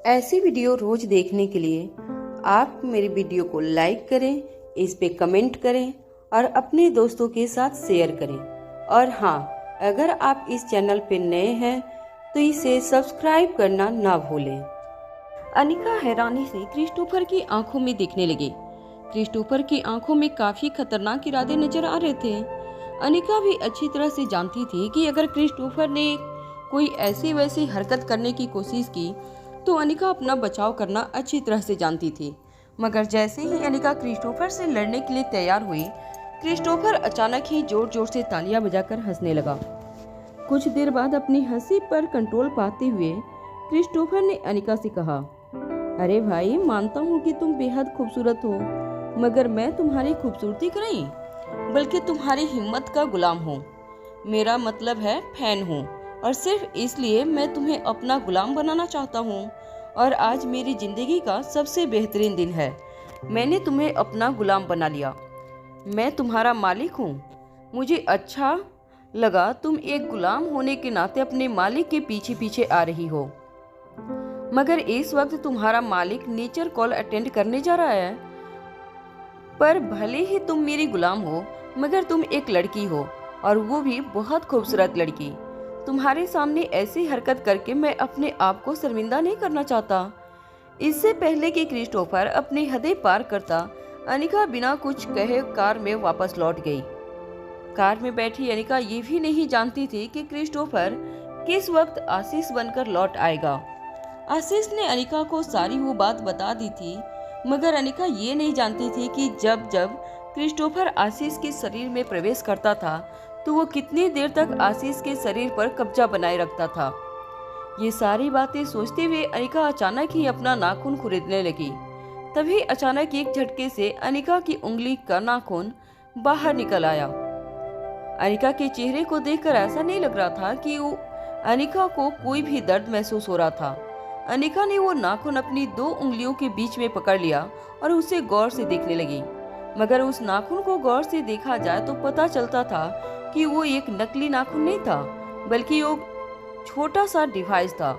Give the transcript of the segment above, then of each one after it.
ऐसी वीडियो रोज देखने के लिए आप मेरे वीडियो को लाइक करें, इस पे कमेंट करें और अपने दोस्तों के साथ शेयर करें। और हाँ, अगर आप इस चैनल पे नए हैं तो इसे सब्सक्राइब करना ना भूलें। अनिका हैरानी से क्रिस्टोफर की आंखों में देखने लगी। क्रिस्टोफर की आंखों में काफी खतरनाक इरादे नजर आ रहे थे। अनिका भी अच्छी तरह से जानती थी कि अगर क्रिस्टोफर ने कोई ऐसी वैसी हरकत करने की कोशिश की तो अनिका अपना बचाव करना अच्छी तरह से जानती थी। मगर जैसे ही अनिका क्रिस्टोफर से लड़ने के लिए तैयार हुई, क्रिस्टोफर अचानक ही जोर जोर से तालियां बजाकर हंसने लगा। कुछ देर बाद अपनी हंसी पर कंट्रोल पाते हुए क्रिस्टोफर ने अनिका से कहा, अरे भाई, मानता हूँ कि तुम बेहद खूबसूरत हो, मगर मैं तुम्हारी खूबसूरती का नहीं बल्कि तुम्हारी हिम्मत का गुलाम हूँ। मेरा मतलब है फैन हूँ, और सिर्फ इसलिए मैं तुम्हें अपना गुलाम बनाना चाहता हूँ। और आज मेरी जिंदगी का सबसे बेहतरीन दिन है। मैंने तुम्हें अपना गुलाम बना लिया। मैं तुम्हारा मालिक हूँ। मुझे अच्छा लगा तुम एक गुलाम होने के नाते अपने मालिक के पीछे पीछे आ रही हो, मगर इस वक्त तुम्हारा मालिक नेचर कॉल अटेंड करने जा रहा है। पर भले ही तुम मेरी गुलाम हो, मगर तुम एक लड़की हो, और वो भी बहुत खूबसूरत लड़की। तुम्हारे सामने ऐसी हरकत करके मैं अपने आप को शर्मिंदा नहीं करना चाहता। इससे पहले कि क्रिस्टोफर अपनी हदें पार करता, अनिका बिना कुछ कहे कार में वापस लौट गई। कार में बैठी अनिका ये भी नहीं जानती थी कि क्रिस्टोफर किस वक्त आशीष बनकर लौट आएगा। आशीष ने अनिका को सारी वो बात बता दी थी, मगर अनिका ये नहीं जानती थी कि जब जब क्रिस्टोफर आशीष के शरीर में प्रवेश करता था तो वो कितनी देर तक आशीष के शरीर पर कब्जा बनाए रखता था। ये सारी बातें सोचते हुए अनिका अचानक ही अपना नाखून खुरीदने लगी। तभी अचानक एक झटके से अनिका की उंगली का नाखून बाहर निकल आया। अनिका के चेहरे को देखकर ऐसा नहीं लग रहा था कि अनिका को कोई भी दर्द महसूस हो रहा था। अनिका ने वो नाखून अपनी 2 उंगलियों के बीच में पकड़ लिया और उसे गौर से देखने लगी। मगर उस नाखून को गौर से देखा जाए तो पता चलता था कि वो एक नकली नाखून नहीं था, बल्कि वो छोटा सा डिवाइस था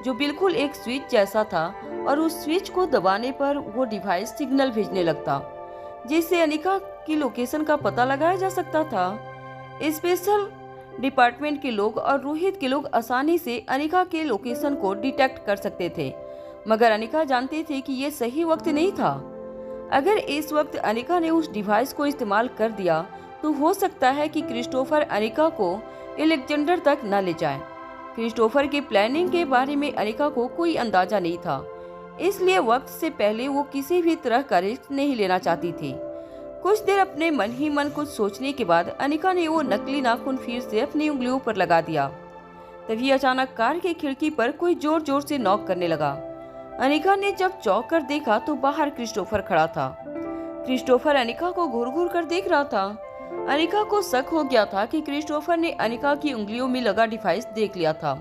जो बिल्कुल एक स्विच जैसा था, और उस स्विच को दबाने पर वो डिवाइस सिग्नल भेजने लगता, जिससे अनिका की लोकेशन का पता लगाया जा सकता था। स्पेशल डिपार्टमेंट के लोग और रोहित के लोग आसानी से अनिका के लोकेशन को डिटेक्ट कर सकते थे, मगर अनिका जानती थी कि ये सही वक्त नहीं था। अगर इस वक्त अनिका ने उस डिवाइस को इस्तेमाल कर दिया तो हो सकता है कि क्रिस्टोफर अनिका को एलेक्जेंडर तक न ले जाए। क्रिस्टोफर की प्लानिंग के बारे में अनिका को कोई अंदाजा नहीं था, इसलिए वक्त से पहले वो किसी भी तरह का रिस्क नहीं लेना चाहती थी। कुछ देर अपने मन ही मन कुछ सोचने के बाद अनिका ने वो नकली नाखून फिर से अपनी उंगलियों पर लगा दिया। तभी अचानक कार की खिड़की पर कोई जोर जोर से नॉक करने लगा। अनिका ने जब चौंक कर देखा तो बाहर क्रिस्टोफर खड़ा था। क्रिस्टोफर अनिका को घूर घूर कर देख रहा था। अनिका को शक हो गया था कि क्रिस्टोफर ने अनिका की उंगलियों में लगा डिवाइस देख लिया था।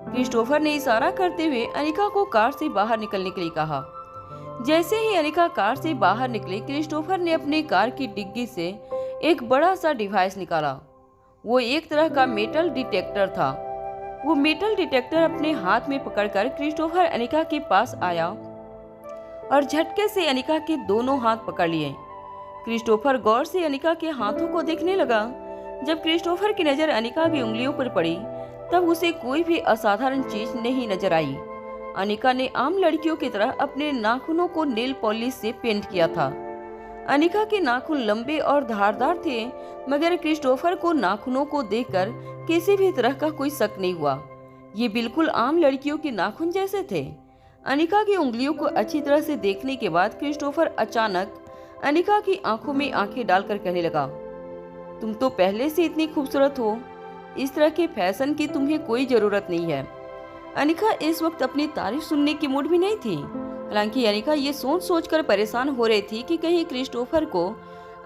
क्रिस्टोफर ने इशारा करते हुए अनिका को कार से बाहर निकलने के लिए कहा। जैसे ही अनिका कार से बाहर निकली, क्रिस्टोफर ने अपनी कार की डिग्गी से एक बड़ा सा डिवाइस निकाला। वो एक तरह का मेटल डिटेक्टर था। वो मेटल डिटेक्टर अपने हाथ में पकड़कर क्रिस्टोफर अनिका के पास आया और झटके से अनिका के दोनों हाथ पकड़ लिए। क्रिस्टोफर गौर से अनिका के हाथों को देखने लगा। जब क्रिस्टोफर की नजर अनिका की उंगलियों पर पड़ी तब उसे कोई भी असाधारण चीज नहीं नजर आई। अनिका ने आम लड़कियों की तरह अपने नाखूनों को नेल पॉलिश से पेंट किया था। अनिका के नाखून लंबे और धारदार थे, मगर क्रिस्टोफर को नाखूनों को देखकर किसी भी तरह का कोई शक नहीं हुआ। ये बिल्कुल आम लड़कियों के नाखून जैसे थे। अनिका की उंगलियों को अच्छी तरह से देखने के बाद क्रिस्टोफर अचानक अनिका की आंखों में आंखें डालकर कहने लगा, तुम तो पहले से इतनी खूबसूरत हो, इस तरह के फैशन की तुम्हें कोई जरूरत नहीं है। अनिका इस वक्त अपनी तारीफ सुनने की मूड में नहीं थी। हालांकि अनिका ये सोच सोचकर परेशान हो रही थी कि कहीं क्रिस्टोफर को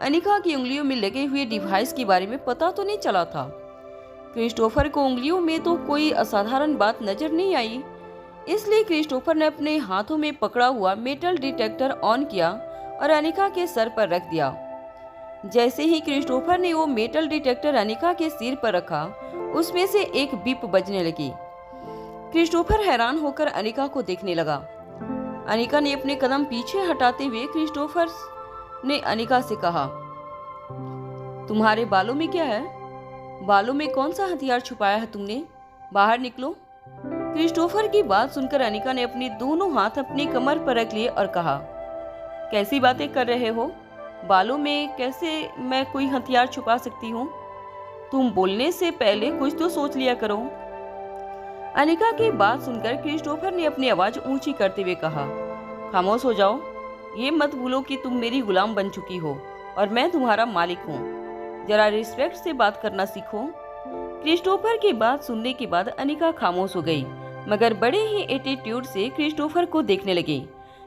अनिका की उंगलियों में लगे हुए डिवाइस के बारे में पता तो नहीं चला था। क्रिस्टोफर को उंगलियों में तो कोई असाधारण बात नजर नहीं आई, इसलिए क्रिस्टोफर ने अपने हाथों में पकड़ा हुआ मेटल डिटेक्टर ऑन किया और अनिका के सर पर रख दिया। जैसे ही क्रिस्टोफर ने वो मेटल डिटेक्टर अनिका के सिर पर रखा, उसमें से एक बीप बजने लगी। क्रिस्टोफर हैरान होकर अनिका को देखने लगा। अनिका ने अपने कदम पीछे हटाते हुए क्रिस्टोफर ने अनिका से कहा, तुम्हारे बालों में क्या है? बालों में कौन सा हथियार छुपाया है तुमने? बाहर निकलो। क्रिस्टोफर की बात सुनकर अनिका ने अपने दोनों हाथ अपनी कमर पर रख लिए और कहा, कैसी बातें कर रहे हो? बालों में कैसे मैं कोई हथियार छुपा सकती हूँ? तुम बोलने से पहले कुछ तो सोच लिया करो। अनिका की बात सुनकर क्रिस्टोफर ने अपनी आवाज ऊंची करते हुए कहा, खामोश हो जाओ। ये मत भूलो कि तुम मेरी गुलाम बन चुकी हो और मैं तुम्हारा मालिक हूँ। जरा रिस्पेक्ट से बात करना सीखो। क्रिस्टोफर की बात सुनने के बाद अनिका खामोश हो गई, मगर बड़े ही एटीट्यूड से क्रिस्टोफर को देखने लगी।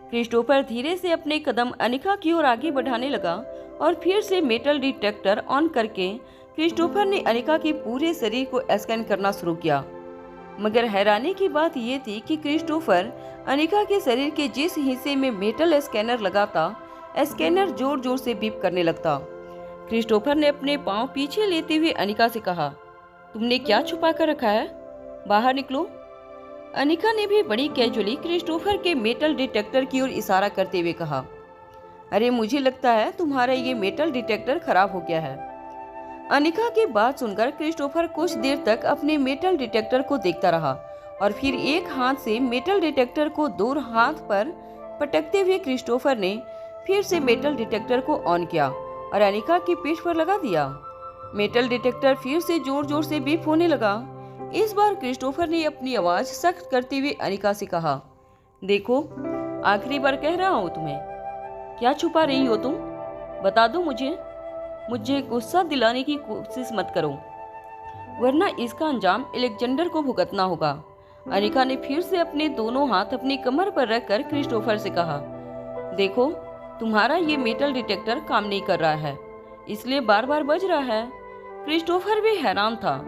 क्रिस्टोफर धीरे से अपने कदम अनिका की ओर आगे बढ़ाने लगा और फिर से मेटल डिटेक्टर ऑन करके क्रिस्टोफर ने अनिका के पूरे शरीर को स्कैन करना शुरू किया। मगर हैरानी की बात यह थी कि क्रिस्टोफर अनिका के शरीर के जिस हिस्से में मेटल स्कैनर लगा था, स्कैनर जोर जोर से बीप करने लगता। क्रिस्टोफर ने अपने पांव पीछे लेते हुए अनिका से कहा, तुमने क्या छुपा कर रखा है? बाहर निकलो। अनिका ने भी बड़ी कैजुअली क्रिस्टोफर के मेटल डिटेक्टर की ओर इशारा करते हुए कहा, अरे मुझे लगता है तुम्हारा ये मेटल डिटेक्टर खराब हो गया है। अनिका की बात सुनकर क्रिस्टोफर कुछ देर तक अपने मेटल डिटेक्टर को देखता रहा और फिर एक हाथ से मेटल डिटेक्टर को दो हाथ पर पटकते हुए क्रिस्टोफर ने फिर से मेटल डिटेक्टर को ऑन किया और अनिका की पीठ पर लगा दिया। मेटल डिटेक्टर फिर से जोर जोर से बीप होने लगा। इस बार क्रिस्टोफर ने अपनी आवाज सख्त करते हुए अनिका से कहा, देखो आखिरी बार कह रहा हूँ तुम्हें, क्या छुपा रही हो तुम? बता दो मुझे गुस्सा दिलाने की कोशिश मत करो, वरना इसका अंजाम अलेक्जेंडर को भुगतना होगा। अनिका ने फिर से अपने दोनों हाथ अपनी कमर पर रखकर क्रिस्टोफर से कहा, देखो तुम्हारा ये मेटल डिटेक्टर काम नहीं कर रहा है, इसलिए बार बार बज रहा है। क्रिस्टोफर भी हैरान था।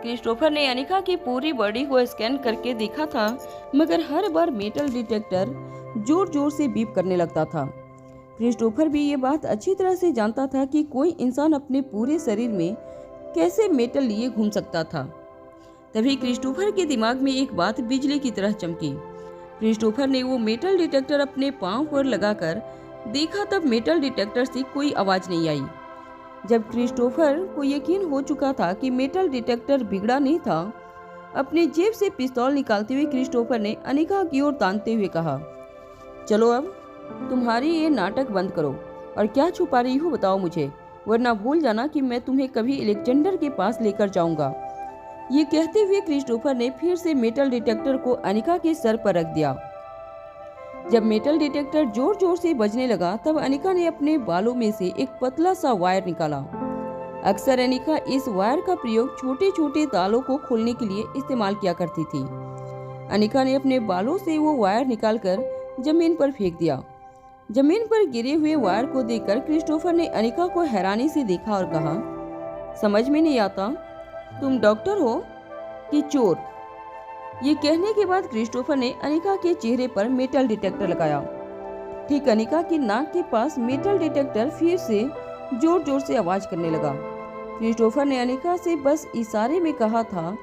क्रिस्टोफर ने अनिका की पूरी बॉडी को स्कैन करके देखा था, मगर हर बार मेटल डिटेक्टर जोर जोर से बीप करने लगता था। क्रिस्टोफर भी ये बात अच्छी तरह से जानता था कि कोई इंसान अपने पूरे शरीर में कैसे मेटल लिए घूम सकता था। तभी क्रिस्टोफर के दिमाग में एक बात बिजली की तरह चमकी। क्रिस्टोफर ने वो मेटल डिटेक्टर अपने पांव पर लगाकर देखा, तब मेटल डिटेक्टर से कोई आवाज नहीं आई। जब क्रिस्टोफर को यकीन हो चुका था कि मेटल डिटेक्टर बिगड़ा नहीं था, अपनी जेब से पिस्तौल निकालते हुए क्रिस्टोफर ने अनिका की ओर तानते हुए कहा, चलो अब तुम्हारी ये नाटक बंद करो और क्या छुपा रही हो बताओ मुझे, वरना भूल जाना कि मैं तुम्हें कभी अलेक्जेंडर के पास लेकर जाऊंगा। ये कहते हुए क्रिस्टोफर ने फिर से मेटल डिटेक्टर को अनिका के सर पर रख दिया। जब मेटल डिटेक्टर जोर जोर से बजने लगा, तब अनिका ने अपने बालों में से एक पतला सा वायर निकाला। अक्सर अनिका इस वायर का प्रयोग छोटे छोटे तालों को खोलने के लिए इस्तेमाल किया करती थी। अनिका ने अपने बालों से वो वायर निकालकर जमीन पर फेंक दिया। जमीन पर गिरे हुए वायर को देखकर क्रिस्टोफर ने अनिका को हैरानी से देखा और कहा, समझ में नहीं आता, तुम डॉक्टर हो कि चोर? ये कहने के बाद क्रिस्टोफर ने अनिका के चेहरे पर मेटल डिटेक्टर लगाया। ठीक अनिका की नाक के पास मेटल डिटेक्टर फिर से जोर जोर से आवाज करने लगा। क्रिस्टोफर ने अनिका से बस इशारे में कहा था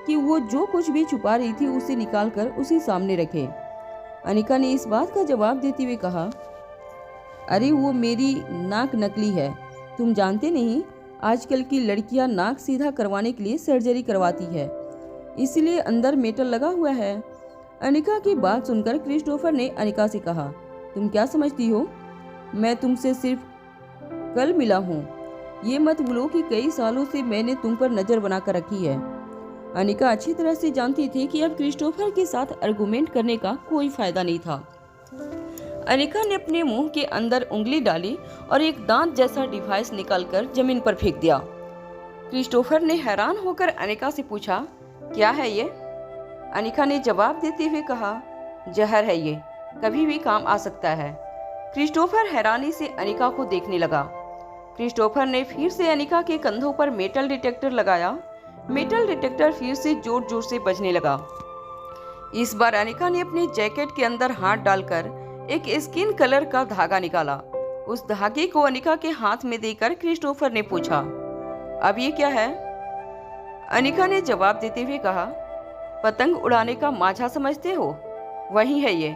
कि वो जो कुछ भी छुपा रही थी उसे निकालकर उसी सामने रखे। अनिका ने इस बात का जवाब देते हुए कहा, अरे वो मेरी नाक नकली है, तुम जानते नहीं आजकल की लड़कियां नाक सीधा करवाने के लिए सर्जरी करवाती है, इसलिए अंदर मेटल लगा हुआ है। अनिका की बात सुनकर क्रिस्टोफर ने अनिका से कहा, तुम क्या समझती हो, मैं तुमसे सिर्फ कल मिला हूँ, ये मत भूलो कि कई सालों से मैंने तुम पर नजर बनाकर रखी है। अनिका अच्छी तरह से जानती थी कि अब क्रिस्टोफर के साथ आर्गुमेंट करने का कोई फायदा नहीं था। अनिका ने अपने मुंह के अंदर उंगली डाली और एक दांत जैसा डिवाइस निकालकर जमीन पर फेंक दिया। क्रिस्टोफर ने हैरान होकर अनिका से पूछा, क्या है ये? अनिका ने जवाब देते हुए कहा, जहर है, ये कभी भी काम आ सकता है। क्रिस्टोफर हैरानी से अनिका को देखने लगा। क्रिस्टोफर ने फिर से अनिका के कंधों पर मेटल डिटेक्टर लगाया। मेटल डिटेक्टर फिर से जोर जोर से बजने लगा। इस बार अनिका ने अपने जैकेट के अंदर हाथ डालकर एक स्किन कलर का धागा निकाला। उस धागे को अनिका के हाथ में देकर क्रिस्टोफर ने पूछा, अब ये क्या है? अनिका ने जवाब देते हुए कहा, पतंग उड़ाने का माझा समझते हो, वही है ये।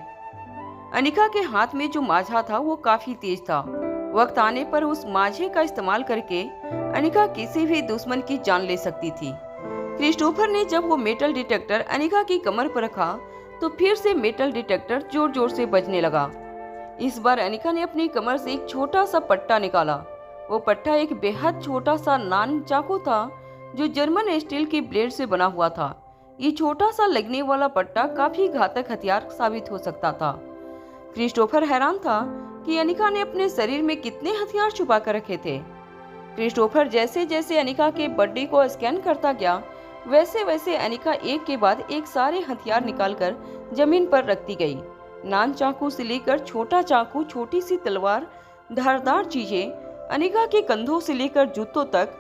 अनिका के हाथ में जो माझा था वो काफी तेज था। वक्त आने पर उस माझे का इस्तेमाल करके अनिका किसी भी दुश्मन की जान ले सकती थी। क्रिस्टोफर ने जब वो मेटल डिटेक्टर अनिका की कमर पर रखा तो फिर से मेटल डिटेक्टर जोर जोर से बजने लगा। इस बार अनिका ने अपनी कमर से एक छोटा सा पट्टा निकाला। वो पट्टा एक बेहद छोटा सा नान चाकू था जो जर्मन स्टील की ब्लेड से बना हुआ था। ये छोटा सा लगने वाला पट्टा काफी घातक हथियार साबित हो सकता था। क्रिस्टोफर हैरान था कि अनिका ने अपने शरीर में कितने हथियार छुपा कर रखे थे। क्रिस्टोफर जैसे जैसे अनिका के बॉडी को स्कैन करता गया वैसे वैसे अनिका एक के बाद एक सारे हथियार निकालकर जमीन पर रखती गई। नान चाकू से लेकर छोटा चाकू, छोटी सी तलवार, धारदार चीजें, अनिका के कंधों से लेकर जूतों तक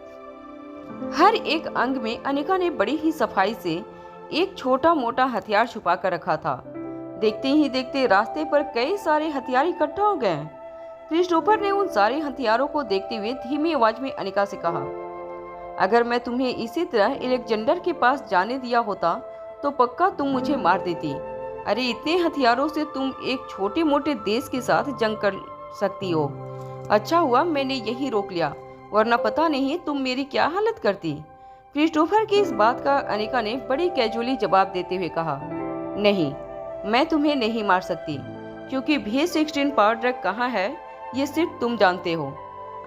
हर एक अंग में अनिका ने बड़ी ही सफाई से एक छोटा मोटा हथियार छुपा कर रखा था। देखते ही देखते रास्ते पर कई सारे हथियार इकट्ठा हो गए। क्रिस्टोफर ने उन सारे हथियारों को देखते हुए धीमी आवाज में अनिका से कहा, अगर मैं तुम्हें इसी तरह अलेक्जेंडर के पास जाने दिया होता तो पक्का तुम मुझे मार देती। अरे इतने हथियारों से तुम एक छोटे मोटे देश के साथ जंग कर सकती हो। अच्छा हुआ मैंने यही रोक लिया, वरना पता नहीं तुम मेरी क्या हालत करती। क्रिस्टोफर की इस बात का अनिका ने बड़ी कैजुअली जवाब देते हुए कहा, नहीं, मैं तुम्हें नहीं मार सकती, क्योंकि V16 पावर ड्रग कहाँ है ये सिर्फ तुम जानते हो।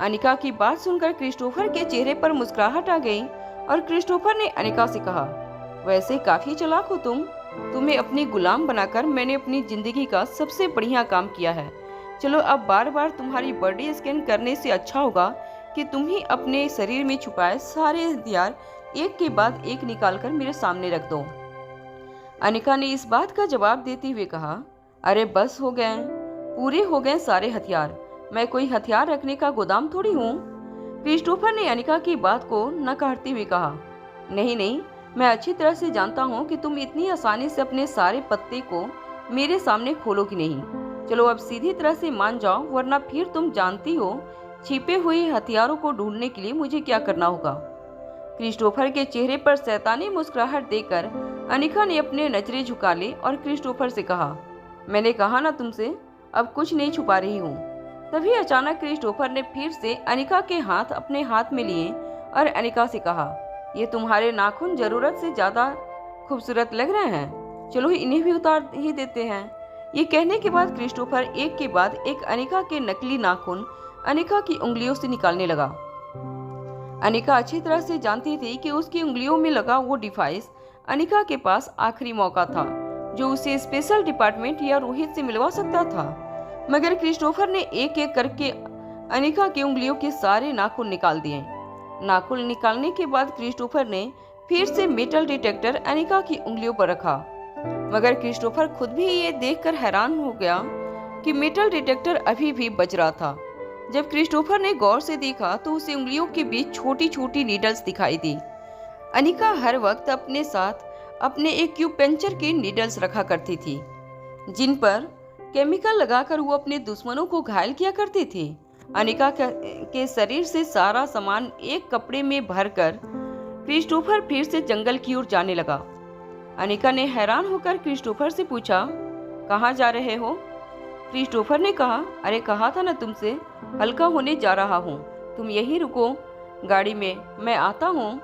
अनिका की बात सुनकर क्रिस्टोफर के चेहरे पर मुस्कुराहट आ गई और क्रिस्टोफर ने अनिका से कहा, वैसे काफी चालाक हो तुम। तुम्हें अपनी गुलाम बनाकर मैंने अपनी जिंदगी का सबसे बढ़िया काम किया है। चलो अब बार बार तुम्हारी बॉडी स्कैन करने से अच्छा होगा कि तुम ही अपने शरीर में छुपाए सारे हथियार एक के बाद एक निकालकर मेरे सामने रख दो। अनिका ने इस बात का जवाब देते हुए कहा, अरे बस हो गए, पूरे हो गए सारे हथियार। मैं कोई हथियार रखने का गोदाम थोड़ी हूँ। क्रिस्टोफर ने अनिका की बात को नकारते हुए कहा, नहीं नहीं, मैं अच्छी तरह से जानता हूँ कि तुम इतनी आसानी से अपने सारे पत्ते को मेरे सामने खोलोगी नहीं। चलो अब सीधी तरह से मान जाओ, वरना फिर तुम जानती हो छिपे हुए हथियारों को ढूंढने के लिए मुझे क्या करना होगा। क्रिस्टोफर के चेहरे पर शैतानी मुस्कुराहट देकर अनिका ने अपने नजरें झुका ली और क्रिस्टोफर से कहा, मैंने कहा ना तुमसे, अब कुछ नहीं छुपा रही हूँ। तभी अचानक क्रिस्टोफर ने फिर से अनिका के हाथ अपने हाथ में लिए और अनिका से कहा, ये तुम्हारे नाखून जरूरत से ज्यादा खूबसूरत लग रहे हैं, चलो इन्हें भी उतार ही देते हैं। ये कहने के बाद क्रिस्टोफर एक के बाद एक अनिका के नकली नाखून अनिका की उंगलियों से निकालने लगा। अनिका अच्छी तरह से जानती थी कि उसकी उंगलियों में लगा वो डिवाइस अनिका के पास आखिरी मौका था जो उसे स्पेशल डिपार्टमेंट या रोहित से मिलवा सकता था। मगर क्रिस्टोफर ने एक एक करके अनिका की उंगलियों के सारे नाखून निकाल दिए। नाखून निकालने के बाद क्रिस्टोफर ने फिर से मेटल डिटेक्टर अनिका की उंगलियों पर रखा। मगर क्रिस्टोफर खुद भी ये देखकर हैरान हो गया कि मेटल डिटेक्टर अभी भी बज रहा था। जब क्रिस्टोफर ने गौर से देखा तो उसे उंगलियों के बीच छोटी छोटी नीडल्स दिखाई दी। अनिका हर वक्त अपने साथ अपने एक्यूपेंचर के नीडल्स रखा करती थी, जिन पर केमिकल लगाकर वो अपने दुश्मनों को घायल किया करती थी। अनिका के शरीर से सारा सामान एक कपड़े में भरकर क्रिस्टोफर फिर से जंगल की ओर जाने लगा। अनिका ने हैरान होकर क्रिस्टोफर से पूछा, कहाँ जा रहे हो? क्रिस्टोफर ने कहा, अरे कहा था ना तुमसे, हल्का होने जा रहा हूँ, तुम यहीं रुको गाड़ी में, मैं आता हूँ।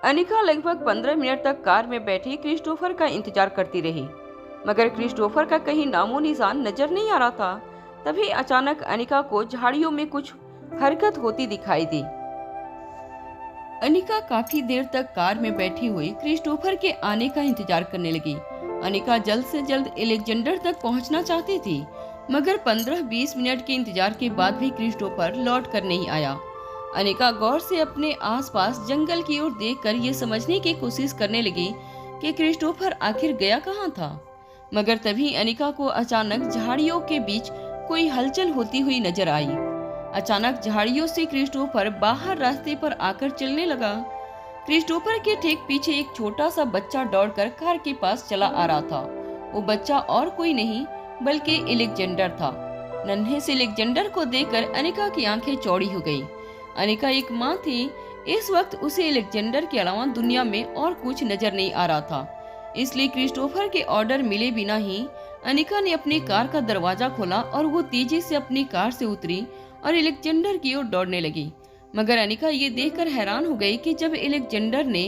अनिका लगभग 15 मिनट तक कार में बैठी क्रिस्टोफर का इंतजार करती रही, मगर क्रिस्टोफर का कहीं नामो निशान नजर नहीं आ रहा था। तभी अचानक अनिका को झाड़ियों में कुछ हरकत होती दिखाई दी। अनिका काफी देर तक कार में बैठी हुई क्रिस्टोफर के आने का इंतजार करने लगी। अनिका जल्द से जल्द अलेक्जेंडर तक पहुंचना चाहती थी, मगर 15-20 मिनट के इंतजार के बाद भी क्रिस्टोफर लौट कर नहीं आया। अनिका गौर से अपने आसपास जंगल की ओर देखकर ये समझने की कोशिश करने लगी कि क्रिस्टोफर आखिर गया कहाँ था। मगर तभी अनिका को अचानक झाड़ियों के बीच कोई हलचल होती हुई नजर आई। अचानक झाड़ियों से क्रिस्टोफर बाहर रास्ते पर आकर चलने लगा। क्रिस्टोफर के ठीक पीछे एक छोटा सा बच्चा दौड़कर कार के पास चला आ रहा था। वो बच्चा और कोई नहीं बल्कि अलेक्जेंडर था। नन्हे से अलेक्जेंडर को देखकर अनिका की आंखें चौड़ी हो गई। अनिका एक माँ थी, इस वक्त उसे अलेक्जेंडर के अलावा दुनिया में और कुछ नजर नहीं आ रहा था। इसलिए क्रिस्टोफर के ऑर्डर मिले बिना ही अनिका ने अपनी कार का दरवाजा खोला और वो तेजी से अपनी कार से उतरी और अलेक्जेंडर की ओर दौड़ने लगी। मगर अनिका ये देखकर हैरान हो गई कि जब अलेक्जेंडर ने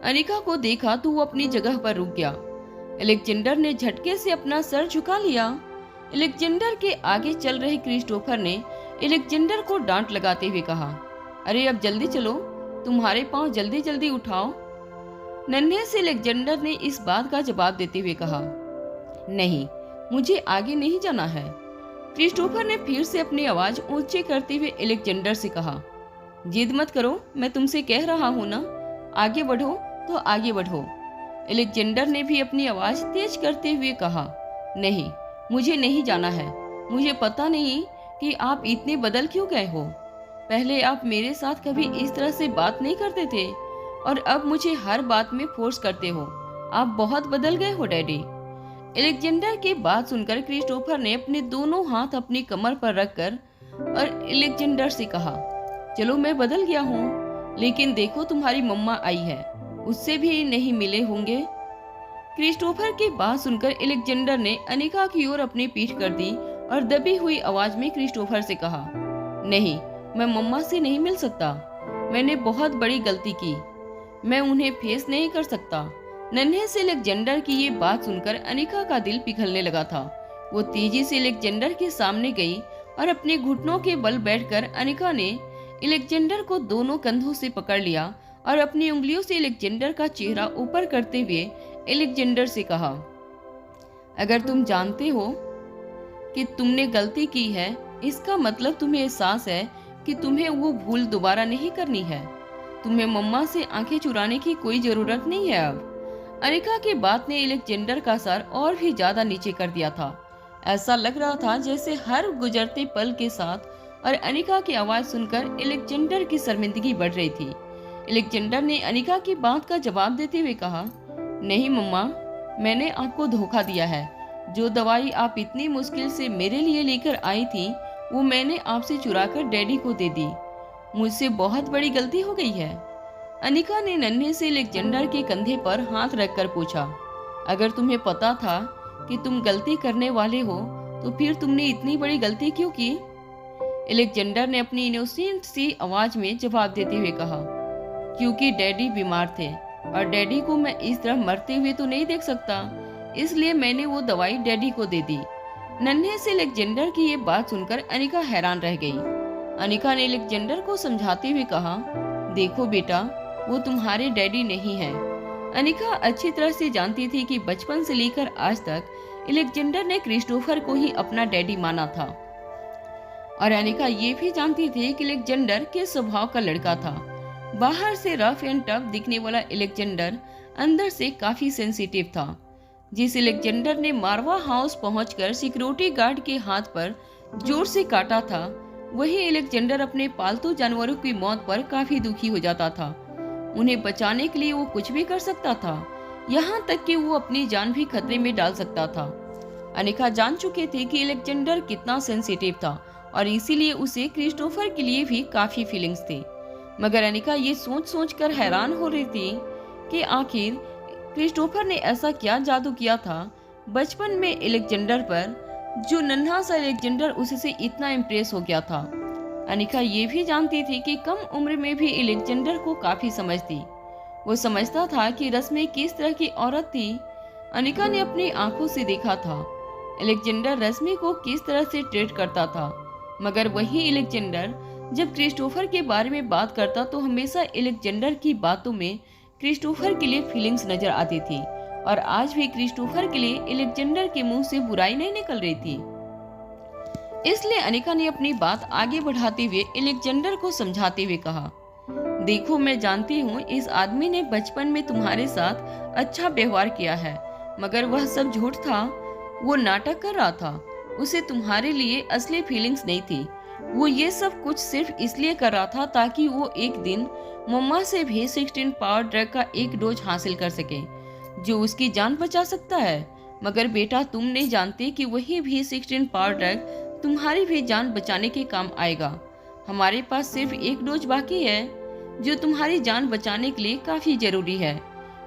अनिका को देखा तो वो अपनी जगह पर रुक गया। अलेक्जेंडर ने झटके से अपना सर झुका लिया। अलेक्जेंडर के आगे चल रहे क्रिस्टोफर ने अलेक्जेंडर को डांट लगाते हुए कहा, अरे अब जल्दी चलो, तुम्हारे पांव जल्दी जल्दी उठाओ। नन्हे से अलेक्जेंडर ने इस बात का जवाब देते हुए कहा, नहीं, मुझे आगे नहीं जाना है। क्रिस्टोफर ने फिर से अपनी आवाज ऊंची करते हुए अलेक्जेंडर से कहा, जिद मत करो, मैं तुमसे कह रहा हूं ना, आगे बढ़ो तो आगे बढ़ो। अलेक्जेंडर ने भी अपनी आवाज तेज करते हुए कहा, नहीं, मुझे नहीं जाना है। मुझे पता नहीं कि आप इतने बदल क्यों गए हो। पहले आप मेरे साथ कभी इस तरह से बात नहीं करते थे और अब मुझे हर बात में फोर्स करते हो। आप बहुत बदल गए हो डैडी। अलेक्जेंडर की बात सुनकर क्रिस्टोफर ने अपने दोनों हाथ अपनी कमर पर रखकर और अलेक्जेंडर से कहा, चलो मैं बदल गया हूँ, लेकिन देखो तुम्हारी मम्मा आई है, उससे भी नहीं मिले होंगे। क्रिस्टोफर की बात सुनकर अलेक्जेंडर ने अनिका की ओर अपनी पीठ कर दी और दबी हुई आवाज में क्रिस्टोफर से कहा, नहीं, मैं मम्मा से नहीं मिल सकता। मैंने बहुत बड़ी गलती की, मैं उन्हें फेस नहीं कर सकता। नन्हे से अलेक्जेंडर की ये बात सुनकर अनिका का दिल पिघलने लगा था। वो तेजी से अलेक्जेंडर के सामने गई और अपने घुटनों के बल बैठकर अनिका ने अलेक्जेंडर को दोनों कंधों से पकड़ लिया और अपनी उंगलियों से अलेक्जेंडर का चेहरा ऊपर करते हुए अलेक्जेंडर से कहा, अगर तुम जानते हो कि तुमने गलती की है, इसका मतलब तुम्हें एहसास है कि तुम्हें वो भूल दोबारा नहीं करनी है। तुम्हें मम्मा से आंखें चुराने की कोई जरूरत नहीं है अब। अनिका की बात ने अलेक्जेंडर का सर और भी ज्यादा नीचे कर दिया था। ऐसा लग रहा था जैसे हर गुजरते पल के साथ और अनिका की आवाज सुनकर अलेक्जेंडर की शर्मिंदगी बढ़ रही थी। अलेक्जेंडर ने अनिका की बात का जवाब देते हुए कहा, नहीं मम्मा, मैंने आपको धोखा दिया है। जो दवाई आप इतनी मुश्किल से मेरे लिए लेकर आई थी, वो मैंने आपसे चुराकर डैडी को दे दी। मुझसे बहुत बड़ी गलती हो गई है। अनिका ने नन्हे से अलेक्जेंडर के कंधे पर हाथ रखकर पूछा, अगर तुम्हें पता था कि तुम गलती करने वाले हो तो फिर तुमने इतनी बड़ी गलती क्यों की? अलेक्जेंडर ने अपनी इनोसेंट सी आवाज में जवाब देते हुए कहा, क्योंकि डैडी बीमार थे और डैडी को मैं इस तरह मरते हुए तो नहीं देख सकता, इसलिए मैंने वो दवाई डैडी को दे दी। नन्हे से अलेक्जेंडर की ये बात सुनकर अनिका हैरान रह गई। अनिका ने अलेक्जेंडर को समझाते हुए कहा, देखो बेटा, वो तुम्हारे डैडी नहीं है। अनिका अच्छी तरह से जानती थी कि बचपन से लेकर आज तक अलेक्जेंडर ने क्रिस्टोफर को ही अपना डैडी माना था और अनिका ये भी जानती थी कि अलेक्जेंडर किस स्वभाव का लड़का था। बाहर से रफ एंड टफ दिखने वाला अलेक्जेंडर अंदर से काफी सेंसिटिव था। जिस अलेक्जेंडर ने मारवा हाउस पहुंचकर सिक्योरिटी गार्ड के हाथ पर जोर से काटा था, वही अलेक्जेंडर अपने पालतू जानवरों की मौत पर काफी दुखी हो जाता था। उन्हें बचाने के लिए वो कुछ भी कर सकता था, यहाँ तक कि वो अपनी जान भी खतरे में डाल सकता था। अनिका जान चुके थे कि अलेक्जेंडर कितना सेंसिटिव था और इसीलिए उसे क्रिस्टोफर के लिए भी काफी फीलिंग्स थी। मगर अनिका ये सोच सोच कर हैरान हो रही थी कि आखिर क्रिस्टोफर ने ऐसा क्या जादू किया था बचपन में अलेक्जेंडर पर, जो नन्हा सा अलेक्जेंडर उससे इतना इम्प्रेस हो गया था। अनिका ये भी जानती थी कि कम उम्र में भी अलेक्जेंडर को काफी समझती। वो समझता था कि रस्मी किस तरह की औरत थी। अनिका ने अपनी आंखों से देखा था अलेक्जेंडर रश्मि को किस तरह से ट्रीट करता था। मगर वही अलेक्जेंडर जब क्रिस्टोफर के बारे में बात करता तो हमेशा अलेक्जेंडर की बातों में क्रिस्टोफर के लिए फीलिंग्स नजर आती थी और आज भी क्रिस्टोफर के लिए अलेक्जेंडर के मुंह से बुराई नहीं निकल रही थी। इसलिए अनिका ने अपनी बात आगे बढ़ाते हुए अलेक्जेंडर को समझाते हुए कहा, देखो, मैं जानती हूँ इस आदमी ने बचपन में तुम्हारे साथ अच्छा व्यवहार किया है, मगर वह सब झूठ था। वो नाटक कर रहा था। उसे तुम्हारे लिए असली फीलिंग्स नहीं थी। वो ये सब कुछ सिर्फ इसलिए कर रहा था ताकि वो एक दिन मम्मा से भी 16 पावर ड्रग का एक डोज हासिल कर सके जो उसकी जान बचा सकता है। मगर बेटा, तुम नहीं जानते कि वही भी 16 पावर ड्रग तुम्हारी भी जान बचाने के काम आएगा। हमारे पास सिर्फ एक डोज बाकी है जो तुम्हारी जान बचाने के लिए काफी जरूरी है,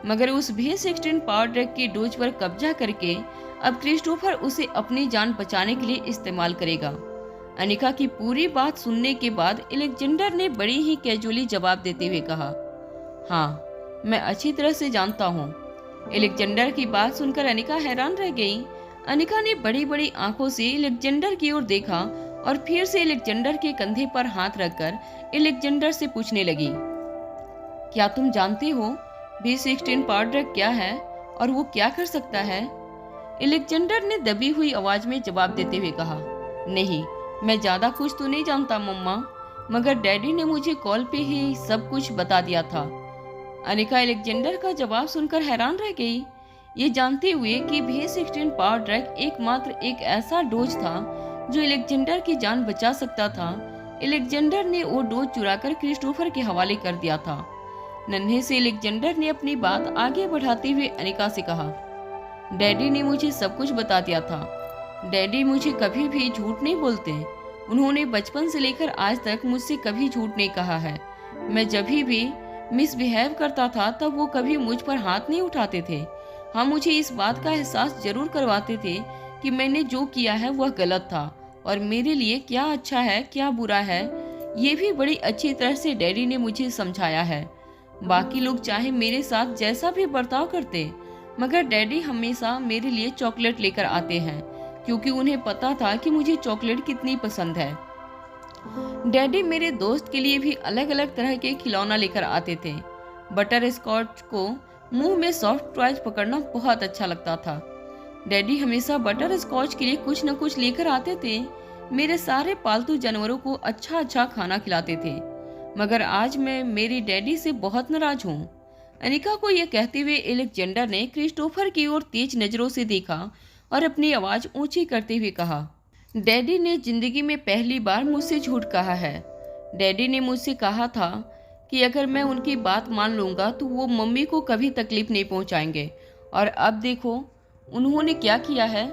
मगर उस V16 पावर ड्रग के डोज पर कब्जा करके अब क्रिस्टोफर उसे अपनी जान बचाने के लिए इस्तेमाल करेगा। अनिका की पूरी बात सुनने के बाद अलेक्जेंडर ने बड़ी ही कैजुअली जवाब देते हुए कहा, हाँ, मैं अच्छी तरह से जानता हूँ। अलेक्जेंडर की बात सुनकर अनिका हैरान रह गई। अनिका ने बड़ी बड़ी आंखों से अलेक्जेंडर की ओर देखा और फिर से अलेक्जेंडर के कंधे पर हाथ रखकर अलेक्जेंडर से पूछने लगी, क्या तुम जानते हो V16 पावर ड्रग क्या है और वो क्या कर सकता है? अलेक्जेंडर ने दबी हुई आवाज में जवाब देते हुए कहा, नहीं, मैं ज्यादा कुछ तो नहीं जानता मम्मा, मगर डैडी ने मुझे कॉल पे ही सब कुछ बता दिया था। अनिका अलेक्जेंडर का जवाब सुनकर हैरान रह गई, ये जानते हुए कि V16 पावर ड्रग एकमात्र एक ऐसा डोज था जो अलेक्जेंडर की जान बचा सकता था। अलेक्जेंडर ने वो डोज चुराकर क्रिस्टोफर के हवाले कर दिया था। नन्हे से अलेक्जेंडर ने अपनी बात आगे बढ़ाते हुए अनिका से कहा, डैडी ने मुझे सब कुछ बता दिया था। डैडी मुझे कभी भी झूठ नहीं बोलते। उन्होंने बचपन से लेकर आज तक मुझसे कभी झूठ नहीं कहा है। मैं जब भी मिसबिहेव करता था तब वो कभी मुझ पर हाथ नहीं उठाते थे। हाँ, मुझे इस बात का एहसास जरूर करवाते थे कि मैंने जो किया है वह गलत था और मेरे लिए क्या अच्छा है क्या बुरा है ये भी बड़ी अच्छी तरह से डैडी ने मुझे समझाया है। बाकी लोग चाहे मेरे साथ जैसा भी बर्ताव करते, मगर डैडी हमेशा मेरे लिए चॉकलेट लेकर आते हैं क्योंकि उन्हें पता था कि मुझे चॉकलेट कितनी पसंद है। डैडी मेरे दोस्त के लिए भी अलग अलग तरह के खिलौना लेकर आते थे। बटर स्कॉच को मुंह में सॉफ्ट टॉयज पकड़ना बहुत अच्छा लगता था। डैडी हमेशा बटर स्कॉच के लिए कुछ न कुछ लेकर आते थे। मेरे सारे पालतू जानवरों को अच्छा अच्छा खाना खिलाते थे। मगर आज मैं मेरी डैडी से बहुत नाराज हूँ। अनिका को यह कहते हुए अलेक्जेंडर ने क्रिस्टोफर की ओर तेज नजरों से देखा और अपनी आवाज ऊंची करते हुए कहा, डैडी ने जिंदगी में पहली बार मुझसे झूठ कहा है। डैडी ने मुझसे कहा था कि अगर मैं उनकी बात मान लूंगा तो वो मम्मी को कभी तकलीफ नहीं पहुंचाएंगे, और अब देखो उन्होंने क्या किया है।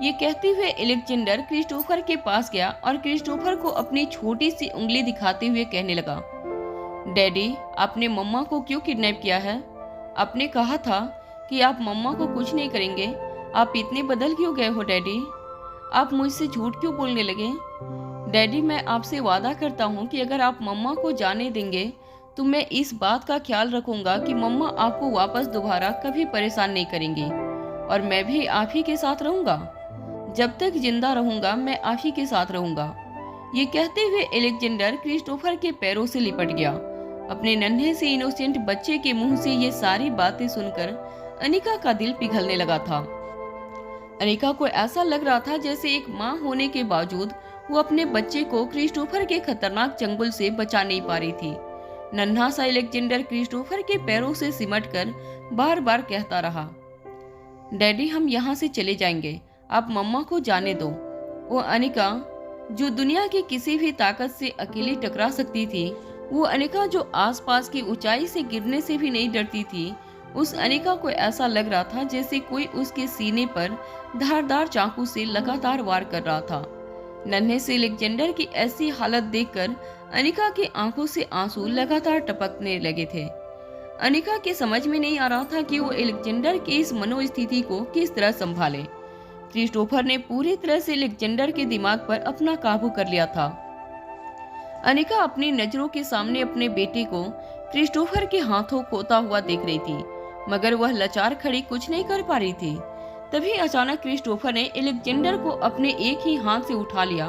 ये कहते हुए अलेक्जेंडर क्रिस्टोफर के पास गया और क्रिस्टोफर को अपनी छोटी सी उंगली दिखाते हुए कहने लगा, डैडी, आपने मम्मा को क्यों किडनैप किया है? आपने कहा था कि आप मम्मा को कुछ नहीं करेंगे। आप इतने बदल क्यों गए हो डैडी? आप मुझसे झूठ क्यों बोलने लगे? डैडी, मैं आपसे वादा करता हूँ कि अगर आप मम्मा को जाने देंगे तो मैं इस बात का ख्याल रखूंगा कि मम्मा आपको वापस दोबारा कभी परेशान नहीं करेंगी, और मैं भी आप ही के साथ रहूंगा। जब तक जिंदा रहूंगा मैं आप ही के साथ रहूंगा। ये कहते हुए अलेक्जेंडर क्रिस्टोफर के पैरों से लिपट गया। अपने नन्हे से इनोसेंट बच्चे के मुंह से ये सारी बातें सुनकर अनिका का दिल पिघलने लगा था। अनिका को ऐसा लग रहा था जैसे एक माँ होने के बावजूद वो अपने बच्चे को क्रिस्टोफर के खतरनाक चंगुल से बचा नहीं पा रही थी। नन्हा सा अलेक्जेंडर क्रिस्टोफर के पैरों से सिमटकर बार बार कहता रहा, डैडी, हम यहाँ से चले जाएंगे, आप मम्मा को जाने दो। वो अनिका जो दुनिया की किसी भी ताकत से अकेली टकरा सकती थी, वो अनिका जो आसपास की ऊंचाई से गिरने से भी नहीं डरती थी, उस अनिका को ऐसा लग रहा था जैसे कोई उसके सीने पर धारदार चाकू से लगातार वार कर रहा था। नन्हे से अलेक्जेंडर की ऐसी हालत देखकर अनिका की आंखों से आंसू लगातार टपकने लगे थे। अनिका के समझ में नहीं आ रहा था कि वो अलेक्जेंडर की इस मनोस्थिति को किस तरह संभाले। क्रिस्टोफर ने पूरी तरह से अलेक्जेंडर के दिमाग पर अपना काबू कर लिया था। अनिका अपनी नजरों के सामने अपने बेटे को क्रिस्टोफर के हाथों खोता हुआ देख रही थी, मगर वह लाचार खड़ी कुछ नहीं कर पा रही थी। तभी अचानक क्रिस्टोफर ने अलेक्जेंडर को अपने एक ही हाथ से उठा लिया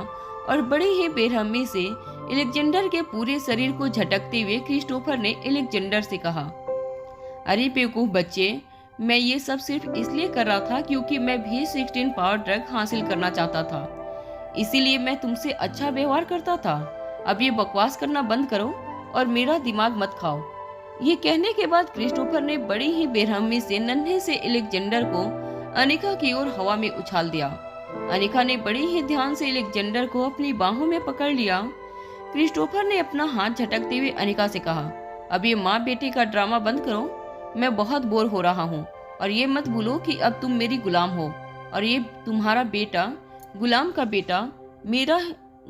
और बड़ी ही बेरहमी से अलेक्जेंडर के पूरे शरीर को झटकते हुए क्रिस्टोफर ने अलेक्जेंडर से कहा, अरे बेवकूफ बच्चे, मैं ये सब सिर्फ इसलिए कर रहा था क्योंकि मैं V16 पावर ड्रग हासिल करना चाहता था, इसीलिए मैं तुमसे अच्छा व्यवहार करता था। अब ये बकवास करना बंद करो और मेरा दिमाग मत खाओ। ये कहने के बाद क्रिस्टोफर ने बड़ी ही बेरहमी से नन्हे से अलेक्जेंडर को अनिका की ओर हवा में उछाल दिया। अनिका ने बड़ी ही ध्यान से अलेक्जेंडर को अपनी बाहों में पकड़ लिया। क्रिस्टोफर ने अपना हाथ झटकते हुए अनिका से कहा, अब ये माँ बेटे का ड्रामा बंद करो, मैं बहुत बोर हो रहा हूँ, और ये मत भूलो कि अब तुम मेरी गुलाम हो और ये तुम्हारा बेटा, गुलाम का बेटा, मेरा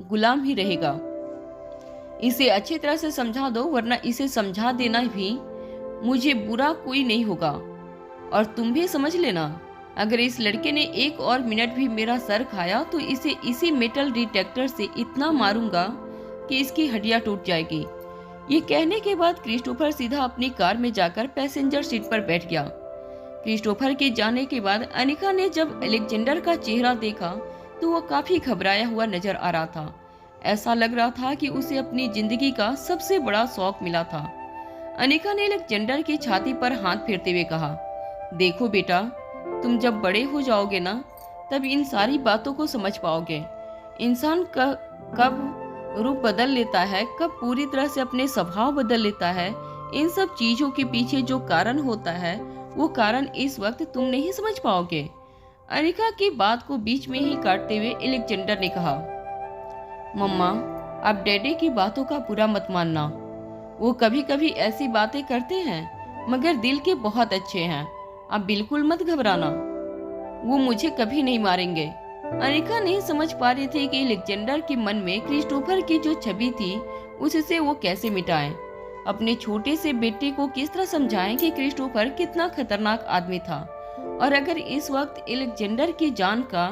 गुलाम ही रहेगा। इसे अच्छी तरह से समझा दो, वरना इसे समझा देना भी मुझे बुरा कोई नहीं होगा, और तुम भी समझ लेना, अगर इस लड़के ने 1 और मिनट भी मेरा सर खाया तो इसे इसी मेटल डिटेक्टर से इतना मारूंगा कि इसकी हड्डियां टूट जाएगी। ये कहने के बाद क्रिस्टोफर सीधा अपनी कार में जाकर पैसेंजर सीट पर बैठ गया। क्रिस्टोफर के जाने के बाद अनिका ने जब अलेक्जेंडर का चेहरा देखा तो वो काफी घबराया हुआ नजर आ रहा था। ऐसा लग रहा था कि उसे अपनी जिंदगी का सबसे बड़ा शौक मिला था। अनिका ने अलेक्जेंडर की छाती पर हाथ फेरते हुए कहा, देखो बेटा, तुम जब बड़े हो जाओगे ना, तब इन सारी बातों को समझ पाओगे। इंसान कब रूप बदल लेता है, कब पूरी तरह से अपने स्वभाव बदल लेता है, इन सब चीजों के पीछे जो कारण होता है वो कारण इस वक्त तुम नहीं समझ पाओगे। अनिका की बात को बीच में ही काटते हुए अलेक्जेंडर ने कहा, मम्मा, आप डैडी की बातों का बुरा मत मानना। वो कभी कभी ऐसी बातें करते हैं, मगर दिल के बहुत अच्छे हैं। आप बिल्कुल मत घबराना, वो मुझे कभी नहीं मारेंगे। अनिका नहीं समझ पा रही थी कि अलेक्जेंडर के मन में क्रिस्टोफर की जो छवि थी उससे वो कैसे मिटाएं। अपने छोटे से बेटे को किस तरह समझाएं कि क्रिस्टोफर कितना खतरनाक आदमी था, और अगर इस वक्त अलेक्जेंडर की जान का